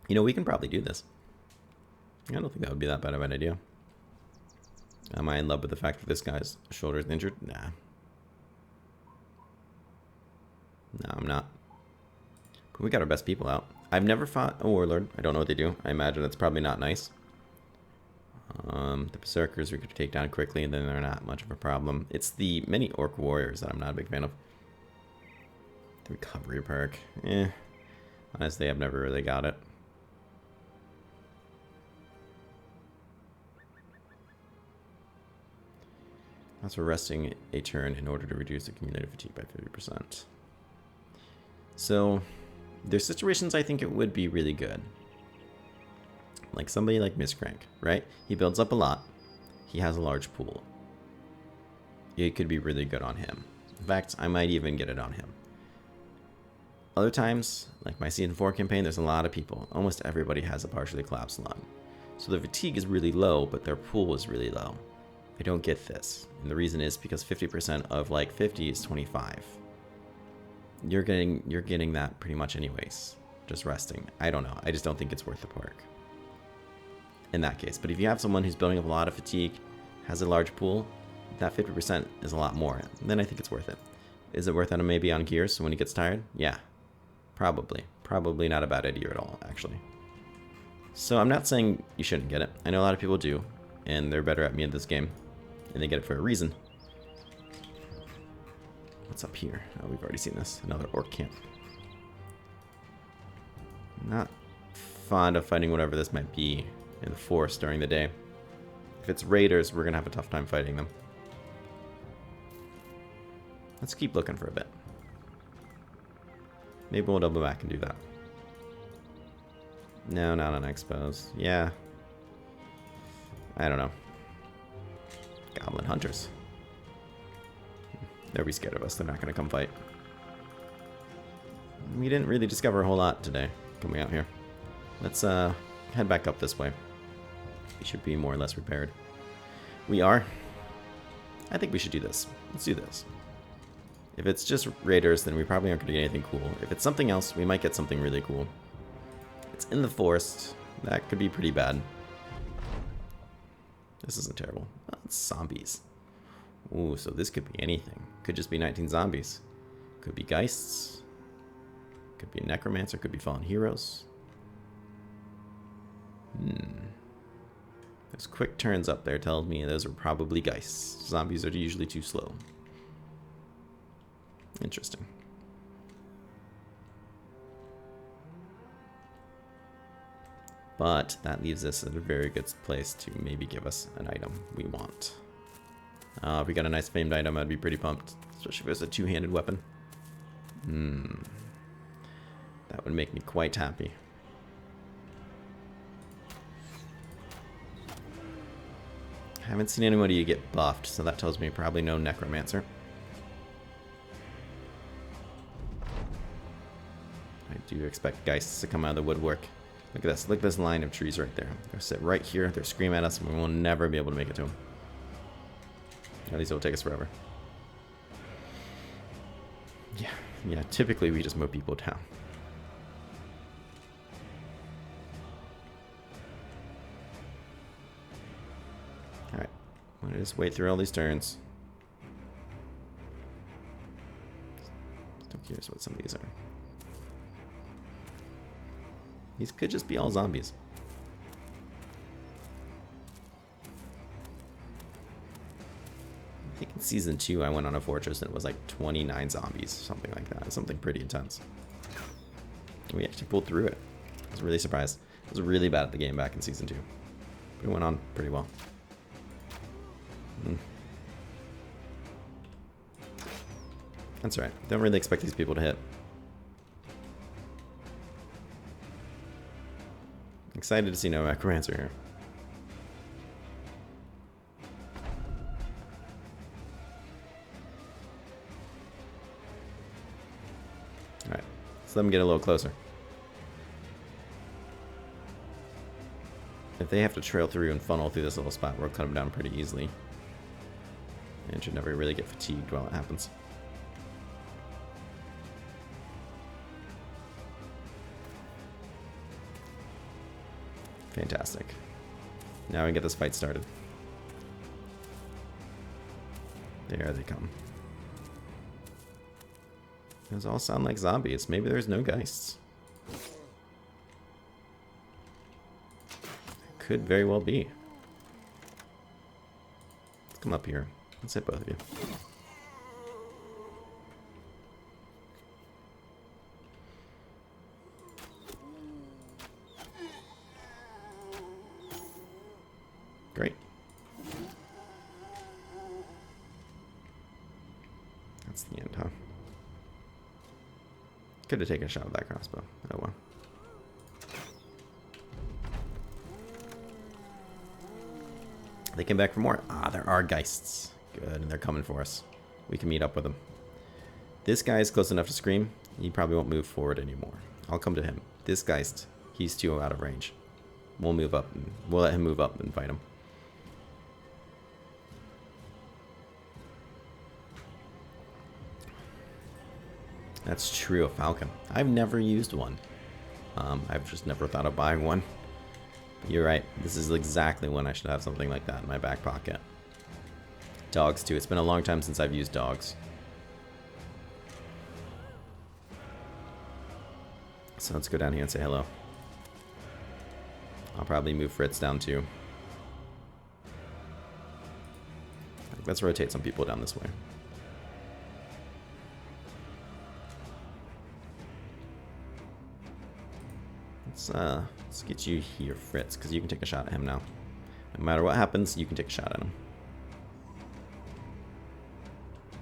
You know, we can probably do this. I don't think that would be that bad of an idea. Am I in love with the fact that this guy's shoulder is injured? Nah. No, I'm not. But we got our best people out. I've never fought a warlord. I don't know what they do. I imagine it's probably not nice. The berserkers we could take down quickly, and then they're not much of a problem. It's the many orc warriors that I'm not a big fan of. The recovery perk. Honestly, I've never really got it. That's for resting a turn in order to reduce accumulated fatigue by 50%. So, there's situations I think it would be really good. Like somebody like Miscrank, right? He builds up a lot. He has a large pool. It could be really good on him. In fact, I might even get it on him. Other times, like my Season 4 campaign, there's a lot of people. Almost everybody has a partially collapsed lung. So their fatigue is really low, but their pool is really low. I don't get this. And the reason is because 50% of like 50 is 25. You're getting that pretty much anyways. Just resting. I don't know. I just don't think it's worth the perk. In that case. But if you have someone who's building up a lot of fatigue, has a large pool, that 50% is a lot more. Then I think it's worth it. Is it worth it maybe on gears so when he gets tired? Yeah. Probably. Probably not a bad idea at all, actually. So I'm not saying you shouldn't get it. I know a lot of people do, and they're better at me at this game. And they get it for a reason. What's up here? Oh, we've already seen this. Another orc camp. Not fond of fighting whatever this might be in the forest during the day. If it's raiders, we're going to have a tough time fighting them. Let's keep looking for a bit. Maybe we'll double back and do that. No, not on expos. Yeah. I don't know. Goblin hunters. They'll be scared of us. They're not going to come fight. We didn't really discover a whole lot today coming out here. Let's head back up this way. We should be more or less repaired. We are. I think we should do this. Let's do this. If it's just raiders, then we probably aren't going to get anything cool. If it's something else, we might get something really cool. It's in the forest. That could be pretty bad. This isn't terrible. Oh, it's zombies. Ooh, so this could be anything. Could just be 19 zombies. Could be geists. Could be a necromancer. Could be fallen heroes. Those quick turns up there tells me those are probably geists. Zombies are usually too slow. Interesting. But that leaves us at a very good place to maybe give us an item we want. If we got a nice famed item, I'd be pretty pumped. Especially if it was a two-handed weapon. That would make me quite happy. Haven't seen anybody get buffed, so that tells me probably no necromancer. I do expect geists to come out of the woodwork. Look at this. Look at this line of trees right there. They'll sit right here. They'll scream at us, and we will never be able to make it to them. At least it will take us forever. Yeah. Typically, we just mow people down. Alright. I'm going to just wait through all these turns. Still curious what some of these are. These could just be all zombies. I think in Season 2 I went on a fortress and it was like 29 zombies, something like that. Something pretty intense. And we actually pulled through it. I was really surprised. I was really bad at the game back in Season 2. But it went on pretty well. That's right. Don't really expect these people to hit. Excited to see no necromancer here. Alright, let's let them get a little closer. If they have to trail through and funnel through this little spot, we'll cut them down pretty easily. And should never really get fatigued while it happens. Fantastic. Now we can get this fight started. There they come. Those all sound like zombies. Maybe there's no geists. Could very well be. Let's come up here. Let's hit both of you. Great. That's the end, huh? Could have taken a shot with that crossbow. Oh well. They came back for more. Ah, there are geists. Good, and they're coming for us. We can meet up with them. This guy is close enough to scream. He probably won't move forward anymore. I'll come to him. This geist, he's too out of range. We'll move up. We'll let him move up and fight him. That's true, a falcon. I've never used one. I've just never thought of buying one. But you're right. This is exactly when I should have something like that in my back pocket. Dogs, too. It's been a long time since I've used dogs. So let's go down here and say hello. I'll probably move Fritz down, too. Let's rotate some people down this way. Let's get you here, Fritz, because you can take a shot at him now. No matter what happens, you can take a shot at him.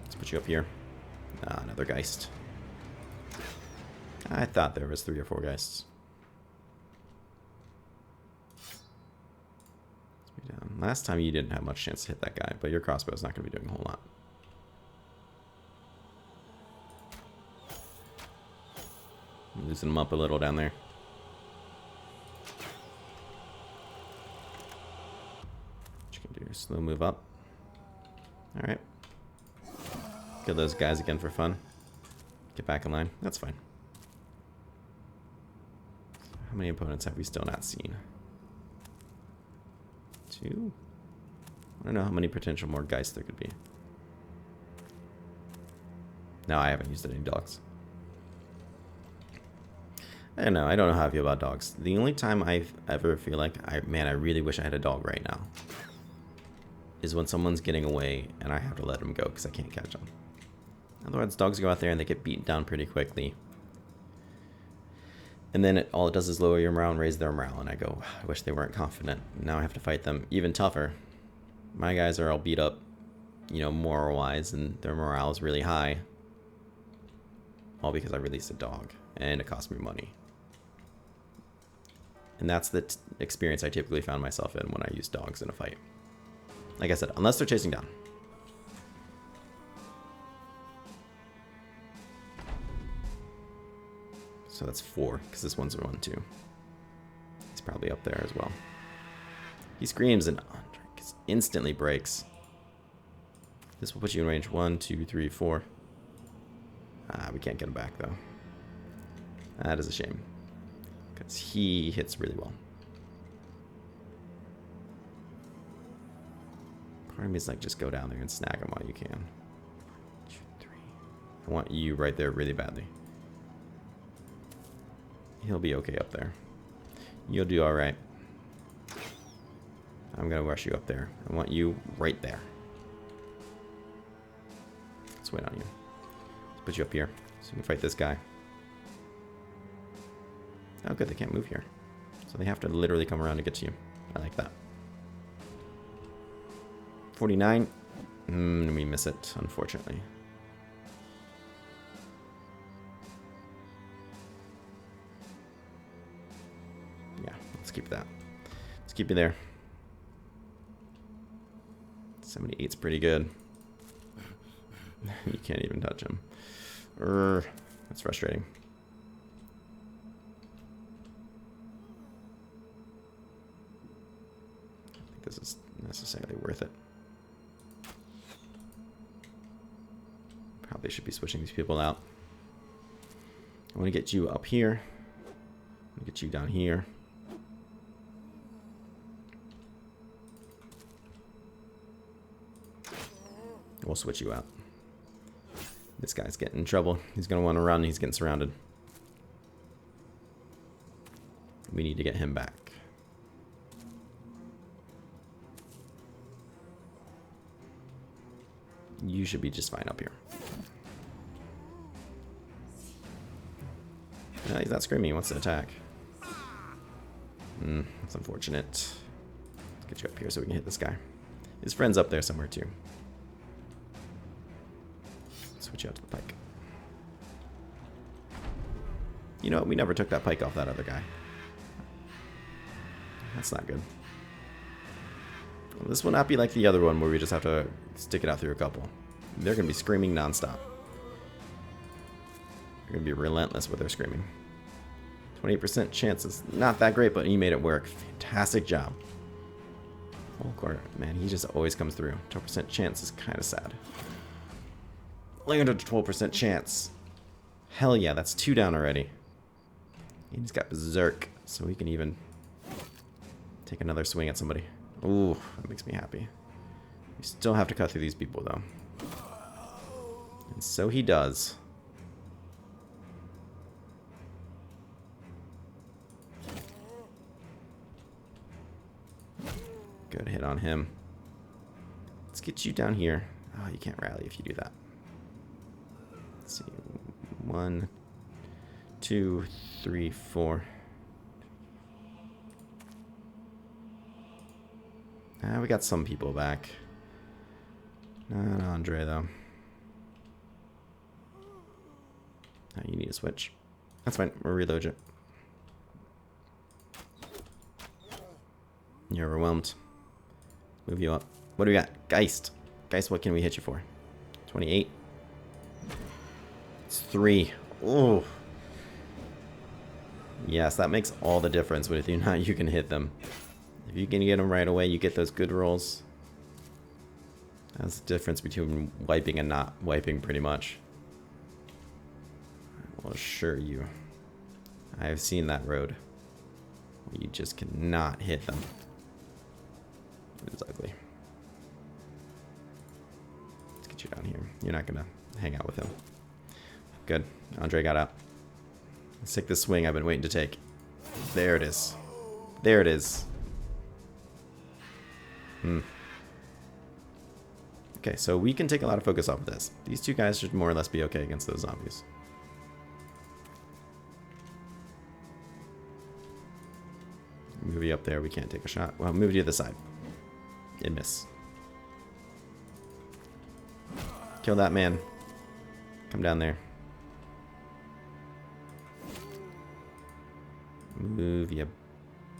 Let's put you up here. Another Geist. I thought there was 3 or 4 Geists. Last time you didn't have much chance to hit that guy, but your crossbow is not going to be doing a whole lot. Loosen him up a little down there. What you can do, slow move up. Alright. Kill those guys again for fun. Get back in line. That's fine. How many opponents have we still not seen? 2? I don't know how many potential more Geist there could be. No, I haven't used any dogs. I don't know. I don't know how I feel about dogs. The only time I ever feel like, man, I really wish I had a dog right now, is when someone's getting away and I have to let them go because I can't catch them. Otherwise, dogs go out there and they get beaten down pretty quickly. And then all it does is lower your morale and raise their morale. And I go, I wish they weren't confident. Now I have to fight them even tougher. My guys are all beat up, you know, moral-wise, and their morale is really high. All because I released a dog, and it cost me money. And that's the experience I typically found myself in when I use dogs in a fight. Like I said, unless they're chasing down. So that's 4, because this one's a 1-2. He's probably up there as well. He screams and instantly breaks. This will put you in range 1, 2, 3, 4. We can't get him back, though. That is a shame. Because he hits really well. Part of me is like, just go down there and snag him while you can. 2, 3. I want you right there really badly. He'll be okay up there. You'll do alright. I'm going to rush you up there. I want you right there. Let's wait on you. Let's put you up here so you can fight this guy. Oh, good. They can't move here. So they have to literally come around to get to you. I like that. 49. We miss it, unfortunately. Yeah, let's keep that. Let's keep you there. 78's pretty good. You can't even touch him. That's frustrating. I don't think this is necessarily worth it. Probably should be switching these people out. I want to get you up here. I want to get you down here. We'll switch you out. This guy's getting in trouble. He's going to want to run. He's getting surrounded. We need to get him back. You should be just fine up here. No, he's not screaming. He wants to attack. That's unfortunate. Let's get you up here so we can hit this guy. His friend's up there somewhere too. Switch you out to the pike. You know what? We never took that pike off that other guy. That's not good. Well, this will not be like the other one where we just have to stick it out through a couple. They're going to be screaming nonstop. They're going to be relentless with their screaming. 28% chance is not that great, but he made it work. Fantastic job. Full quarter. Man, he just always comes through. 12% chance is kind of sad. Landed a 12% chance. Hell yeah, that's 2 down already. And he's got Berserk, so he can even take another swing at somebody. Ooh, that makes me happy. We still have to cut through these people, though. And so he does. Good hit on him. Let's get you down here. Oh, you can't rally if you do that. Let's see. 1, 2, 3, 4. We got some people back. Not Andre, though. You need a switch. That's fine. We'll reload it. You're overwhelmed. Move you up. What do we got? Geist. Geist, what can we hit you for? 28. It's 3. Oh. Yes, that makes all the difference with you. Now you can hit them. If you can get them right away, you get those good rolls. That's the difference between wiping and not wiping, pretty much. I will assure you. I have seen that road. You just cannot hit them. It's ugly. Let's get you down here. You're not gonna hang out with him. Good. Andre got out. Let's take this swing I've been waiting to take. There it is. There it is. Okay, so we can take a lot of focus off of this. These two guys should more or less be okay against those zombies. Move you up there, we can't take a shot. Well, move you to the side. And miss. Kill that man. Come down there. Move you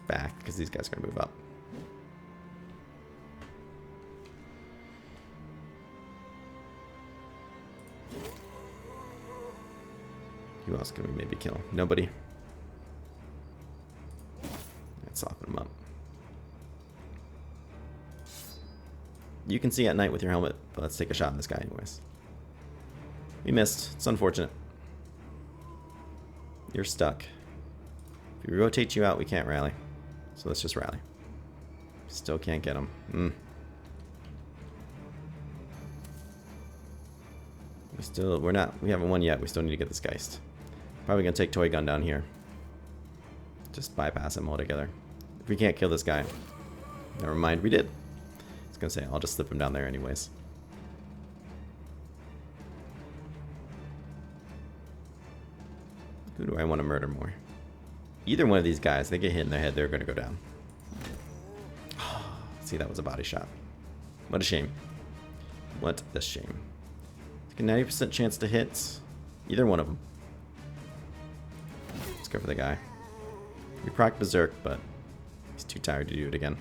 back, because these guys are going to move up. Who else can we maybe kill? Nobody? Let's soften them up. You can see at night with your helmet, but let's take a shot in this guy anyways. We missed. It's unfortunate. You're stuck. If we rotate you out, we can't rally. So let's just rally. Still can't get him. We haven't won yet. We still need to get this Geist. Probably gonna take Toy Gun down here. Just bypass him altogether. If we can't kill this guy, never mind, we did. I was gonna say, I'll just slip him down there anyways. Who do I want to murder more? Either one of these guys, they get hit in the head, they're gonna go down. See, that was a body shot. What a shame. What a shame. Like a 90% chance to hit either one of them. Let's go for the guy. We proc Berserk, but he's too tired to do it again.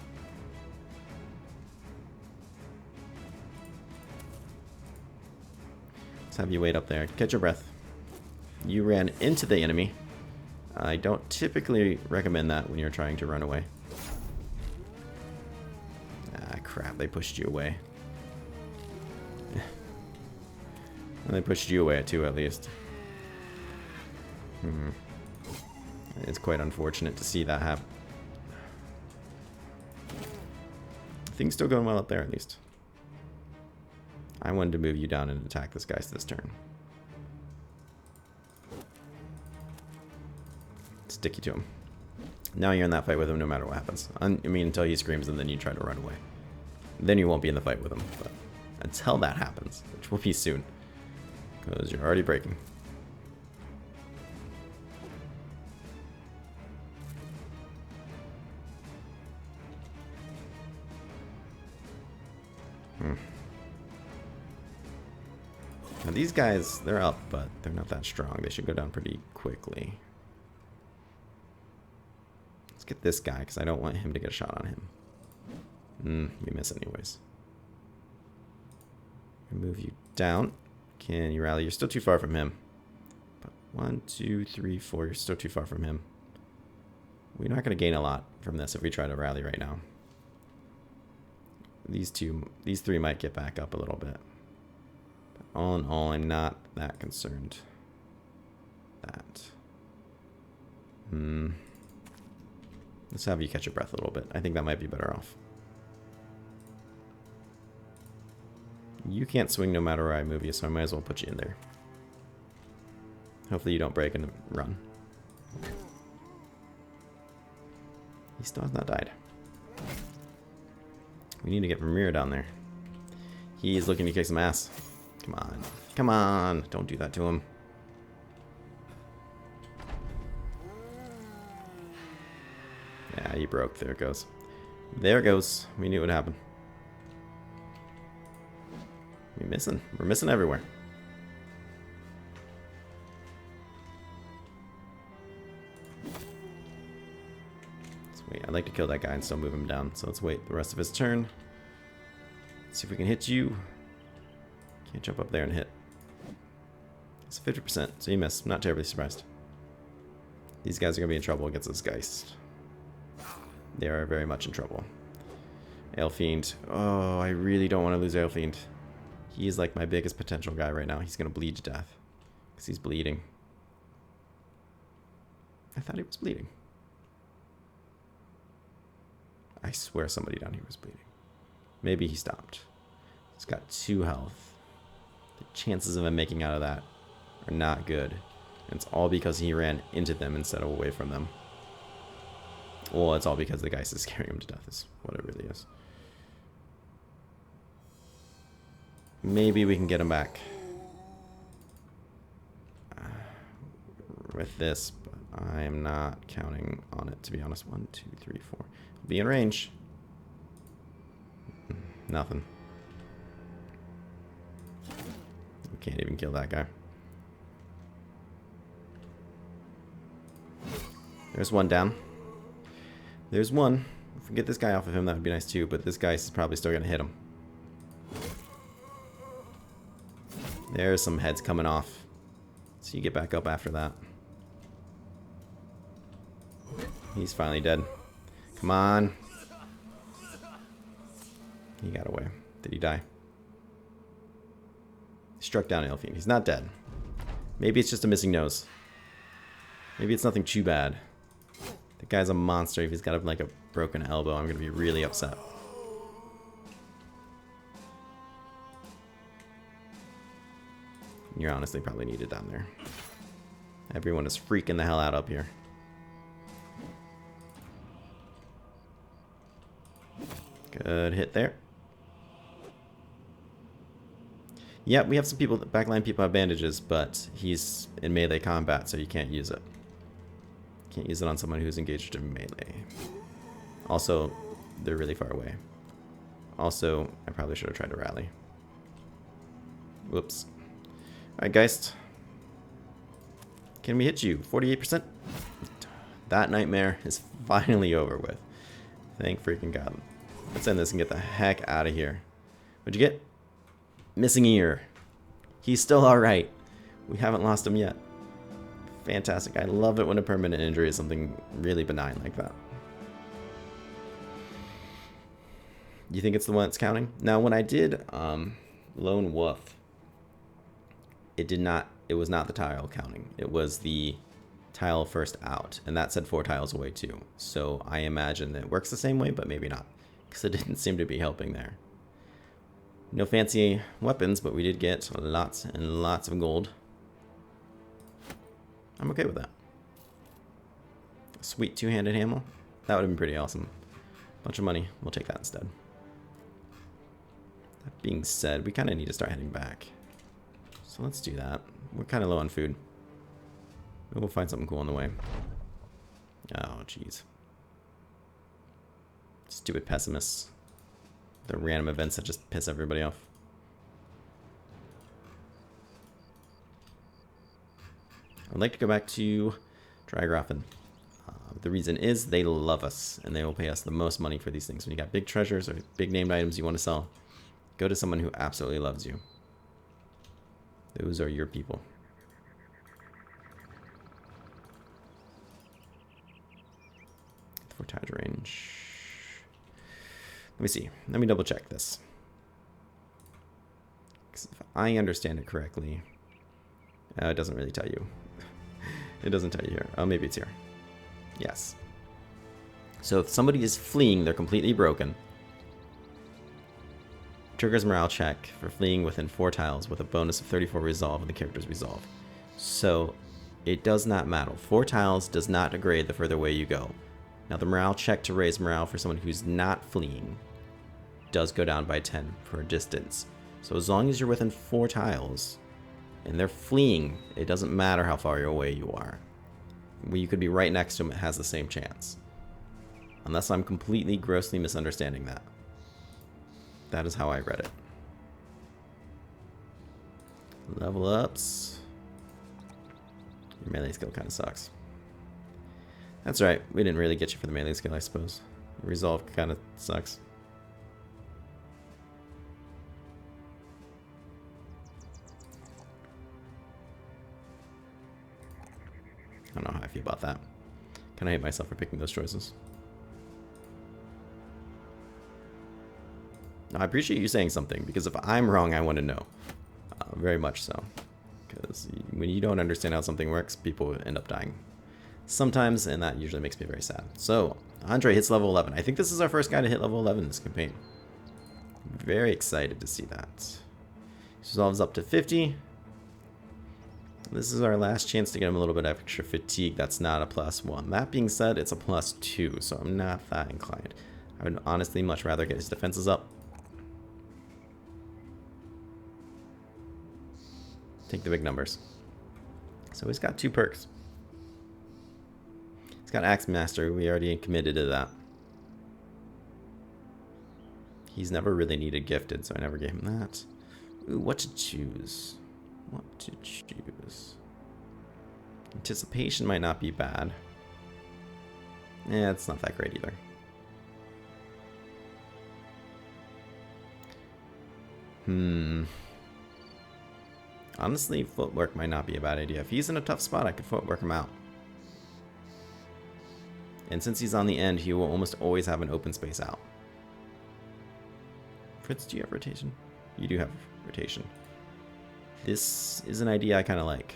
Let's have you wait up there. Catch your breath. You ran into the enemy. I don't typically recommend that when you're trying to run away. Ah, crap. They pushed you away. And they pushed you away too, at least. It's quite unfortunate to see that happen. Things still going well up there, at least. I wanted to move you down and attack this guy this turn. Stick you to him. Now you're in that fight with him no matter what happens. I mean, until he screams and then you try to run away. Then you won't be in the fight with him. But until that happens, which will be soon. Because you're already breaking. Now these guys, they're up, but they're not that strong. They should go down pretty quickly. Let's get this guy, because I don't want him to get a shot on him. We miss anyways. Move you down. Can you rally? You're still too far from him. But 1, 2, 3, 4. You're still too far from him. We're not going to gain a lot from this if we try to rally right now. These three might get back up a little bit. But all in all, I'm not that concerned. Let's have you catch your breath a little bit. I think that might be better off. You can't swing no matter where I move you, so I might as well put you in there. Hopefully you don't break and run. He still has not died. We need to get Vermeer down there. He's looking to kick some ass. Come on. Come on. Don't do that to him. Yeah, he broke. There it goes. There it goes. We knew it would happen. We're missing. We're missing everywhere. Let's wait. I'd like to kill that guy and still move him down. So let's wait the rest of his turn. See if we can hit you. Can't jump up there and hit. It's 50%, so you miss. I'm not terribly surprised. These guys are going to be in trouble against this Geist. They are very much in trouble. Aelfiend. Oh, I really don't want to lose Aelfiend. He is like my biggest potential guy right now. He's going to bleed to death. Because he's bleeding. I thought he was bleeding. I swear somebody down here was bleeding. Maybe he stopped. He's got 2 health. The chances of him making out of that are not good. And it's all because he ran into them instead of away from them. Well, it's all because the Geist is scaring him to death, is what it really is. Maybe we can get him back. With this, but I am not counting on it, to be honest. 1, 2, 3, 4. He'll be in range. Nothing. We can't even kill that guy. There's one down. There's one. If we get this guy off of him, that would be nice too, but this guy is probably still going to hit him. There's some heads coming off. So you get back up after that. He's finally dead. Come on. He got away. Did he die? He struck down Aelfiend. He's not dead. Maybe it's just a missing nose. Maybe it's nothing too bad. The guy's a monster. If he's got like a broken elbow, I'm going to be really upset. You're honestly probably needed down there. Everyone is freaking the hell out up here. Good hit there. Yeah, we have some people, backline people have bandages, but he's in melee combat, so you can't use it. Can't use it on someone who's engaged in melee. Also, they're really far away. Also, I probably should have tried to rally. Whoops. Alright, Geist. Can we hit you? 48%? That nightmare is finally over with. Thank freaking God. Let's end this and get the heck out of here. What'd you get? Missing ear. He's still alright. We haven't lost him yet. Fantastic. I love it when a permanent injury is something really benign like that. You think it's the one that's counting? Now, when I did Lone Wolf, it was not the tile counting. It was the tile first out, and that said 4 tiles away too. So I imagine that it works the same way, but maybe not, because it didn't seem to be helping there. No fancy weapons, but we did get lots and lots of gold. I'm okay with that. Sweet 2-handed hammer. That would have been pretty awesome. Bunch of money. We'll take that instead. That being said, we kind of need to start heading back. So let's do that. We're kind of low on food. Maybe we'll find something cool on the way. Oh, jeez. Stupid pessimists. The random events that just piss everybody off. I'd like to go back to Drygrafen. The reason is they love us, and they will pay us the most money for these things. When you got big treasures or big named items you want to sell, go to someone who absolutely loves you. Those are your people. For tide range. Let me see. Let me double check this. 'Cause if I understand it correctly, it doesn't really tell you. It doesn't tell you here. Oh, maybe it's here. Yes. So if somebody is fleeing, they're completely broken. Triggers morale check for fleeing within 4 tiles with a bonus of 34 resolve and the character's resolve. So it does not matter. 4 tiles does not degrade the further away you go. Now the morale check to raise morale for someone who's not fleeing does go down by 10 per distance. So as long as you're within 4 tiles and they're fleeing, it doesn't matter how far away you are. You could be right next to them, it has the same chance. Unless I'm completely grossly misunderstanding that. That is how I read it. Level ups. Your melee skill kind of sucks. That's right, we didn't really get you for the melee skill, I suppose. Resolve kind of sucks. I don't know how I feel about that. Kind of hate myself for picking those choices. No, I appreciate you saying something, because if I'm wrong, I want to know. Very much so. Because when you don't understand how something works, people end up dying sometimes, and that usually makes me very sad. So, Andre hits level 11. I think this is our first guy to hit level 11 this campaign. Very excited to see that. Resolves up to 50. This is our last chance to get him a little bit extra fatigue. That's not a +1. That being said, it's a +2, so I'm not that inclined. I would honestly much rather get his defenses up. Take the big numbers. So he's got 2 perks. He's got Axe Master. We already committed to that. He's never really needed Gifted, so I never gave him that. Ooh, what to choose? What to choose? Anticipation might not be bad. Yeah, it's not that great either. Honestly, footwork might not be a bad idea. If he's in a tough spot, I could footwork him out. And since he's on the end, he will almost always have an open space out. Fritz, do you have rotation? You do have rotation. This is an idea I kind of like.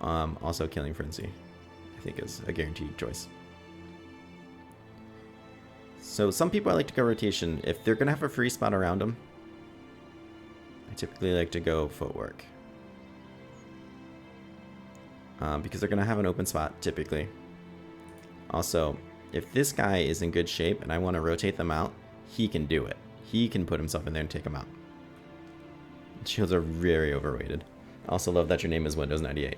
Also, Killing Frenzy, I think, is a guaranteed choice. So some people I like to go rotation. If they're going to have a free spot around them, I typically like to go footwork. Because they're going to have an open spot, typically. Also, if this guy is in good shape and I want to rotate them out, he can do it. He can put himself in there and take them out. Shields are very overrated. I also love that your name is Windows 98.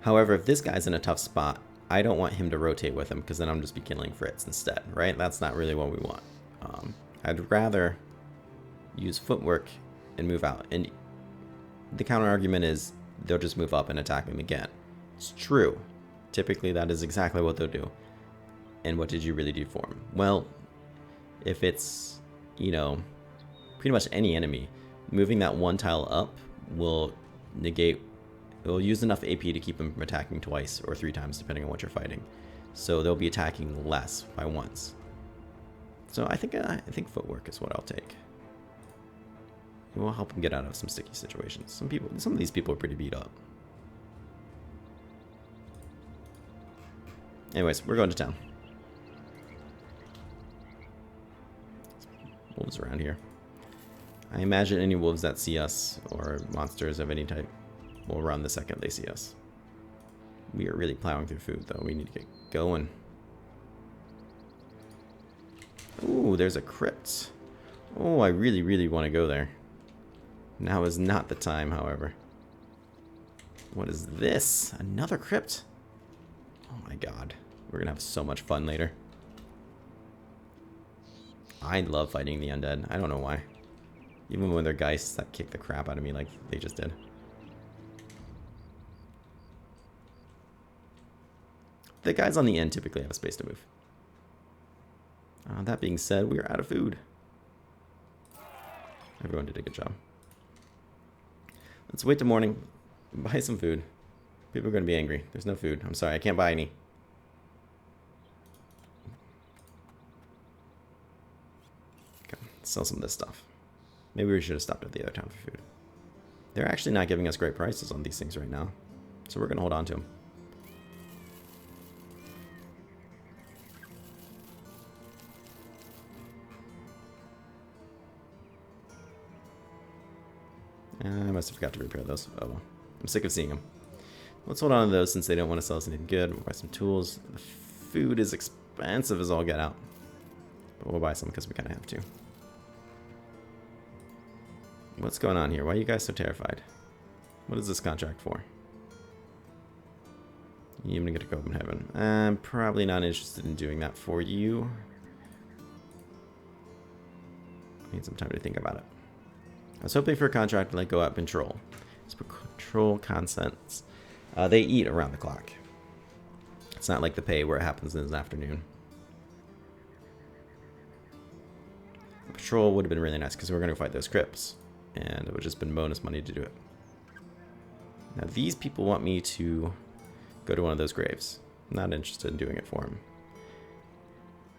However, if this guy's in a tough spot, I don't want him to rotate with him, because then I'm just be killing Fritz instead, right? That's not really what we want. I'd rather use footwork and move out. And the counter argument is they'll just move up and attack him again. It's true. Typically, that is exactly what they'll do. And what did you really do for him? Well, if it's, you know, pretty much any enemy, moving that one tile up will negate, it will use enough AP to keep them from attacking twice or 3 times, depending on what you're fighting. So they'll be attacking less by once. So I think footwork is what I'll take. It will help them get out of some sticky situations. Some of these people are pretty beat up. Anyways, we're going to town. Wolves around here. I imagine any wolves that see us, or monsters of any type, will run the second they see us. We are really plowing through food, though. We need to get going. Ooh, there's a crypt. Oh, I really, really want to go there. Now is not the time, however. What is this? Another crypt? Oh my god. We're gonna have so much fun later. I love fighting the undead. I don't know why. Even when they're geists that kick the crap out of me like they just did. The guys on the end typically have a space to move. That being said, we are out of food. Everyone did a good job. Let's wait till morning. Buy some food. People are going to be angry. There's no food. I'm sorry, I can't buy any. Okay, sell some of this stuff. Maybe we should have stopped at the other town for food. They're actually not giving us great prices on these things right now. So we're going to hold on to them. I must have forgot to repair those. Oh well. I'm sick of seeing them. Let's hold on to those since they don't want to sell us anything good. We'll buy some tools. The food is expensive as all get out. But we'll buy some because we kind of have to. What's going on here? Why are you guys so terrified? What is this contract for? You're even going to go up in heaven. I'm probably not interested in doing that for you. I need some time to think about it. I was hoping for a contract to let go at Patrol. It's Patrol consents. They eat around the clock. It's not like the pay where it happens in the afternoon. Patrol would have been really nice because we're going to fight those crypts. and it would just been bonus money to do it. Now these people want me to go to one of those graves. I'm not interested in doing it for them.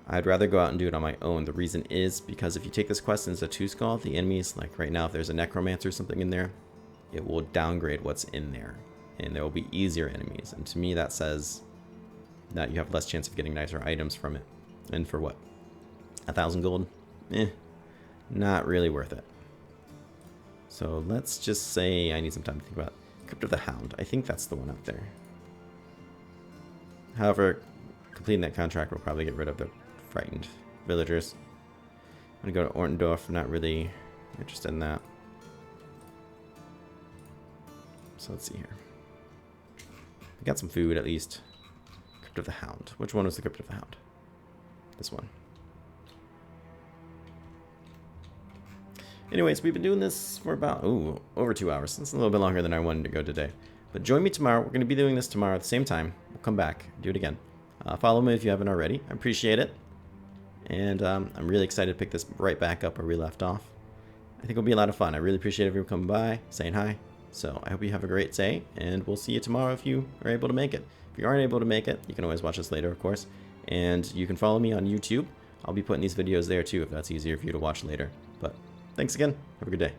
I'd rather go out and do it on my own. The reason is because if you take this quest into 2 skull, the enemies, like right now if there's a necromancer or something in there, it will downgrade what's in there. And there will be easier enemies. And to me that says that you have less chance of getting nicer items from it. And for what? 1,000 gold? Not really worth it. So let's just say I need some time to think about Crypt of the Hound. I think that's the one up there. However, completing that contract will probably get rid of the frightened villagers. I'm gonna go to Ortendorf. Not really interested in that. So let's see here. We got some food at least. Crypt of the Hound. Which one was the Crypt of the Hound? This one. Anyways, we've been doing this for about, over 2 hours. It's a little bit longer than I wanted to go today. But join me tomorrow. We're going to be doing this tomorrow at the same time. We'll come back, do it again. Follow me if you haven't already. I appreciate it. And I'm really excited to pick this right back up where we left off. I think it'll be a lot of fun. I really appreciate everyone coming by, saying hi. So I hope you have a great day, and we'll see you tomorrow if you are able to make it. If you aren't able to make it, you can always watch us later, of course. And you can follow me on YouTube. I'll be putting these videos there too if that's easier for you to watch later. But thanks again. Have a good day.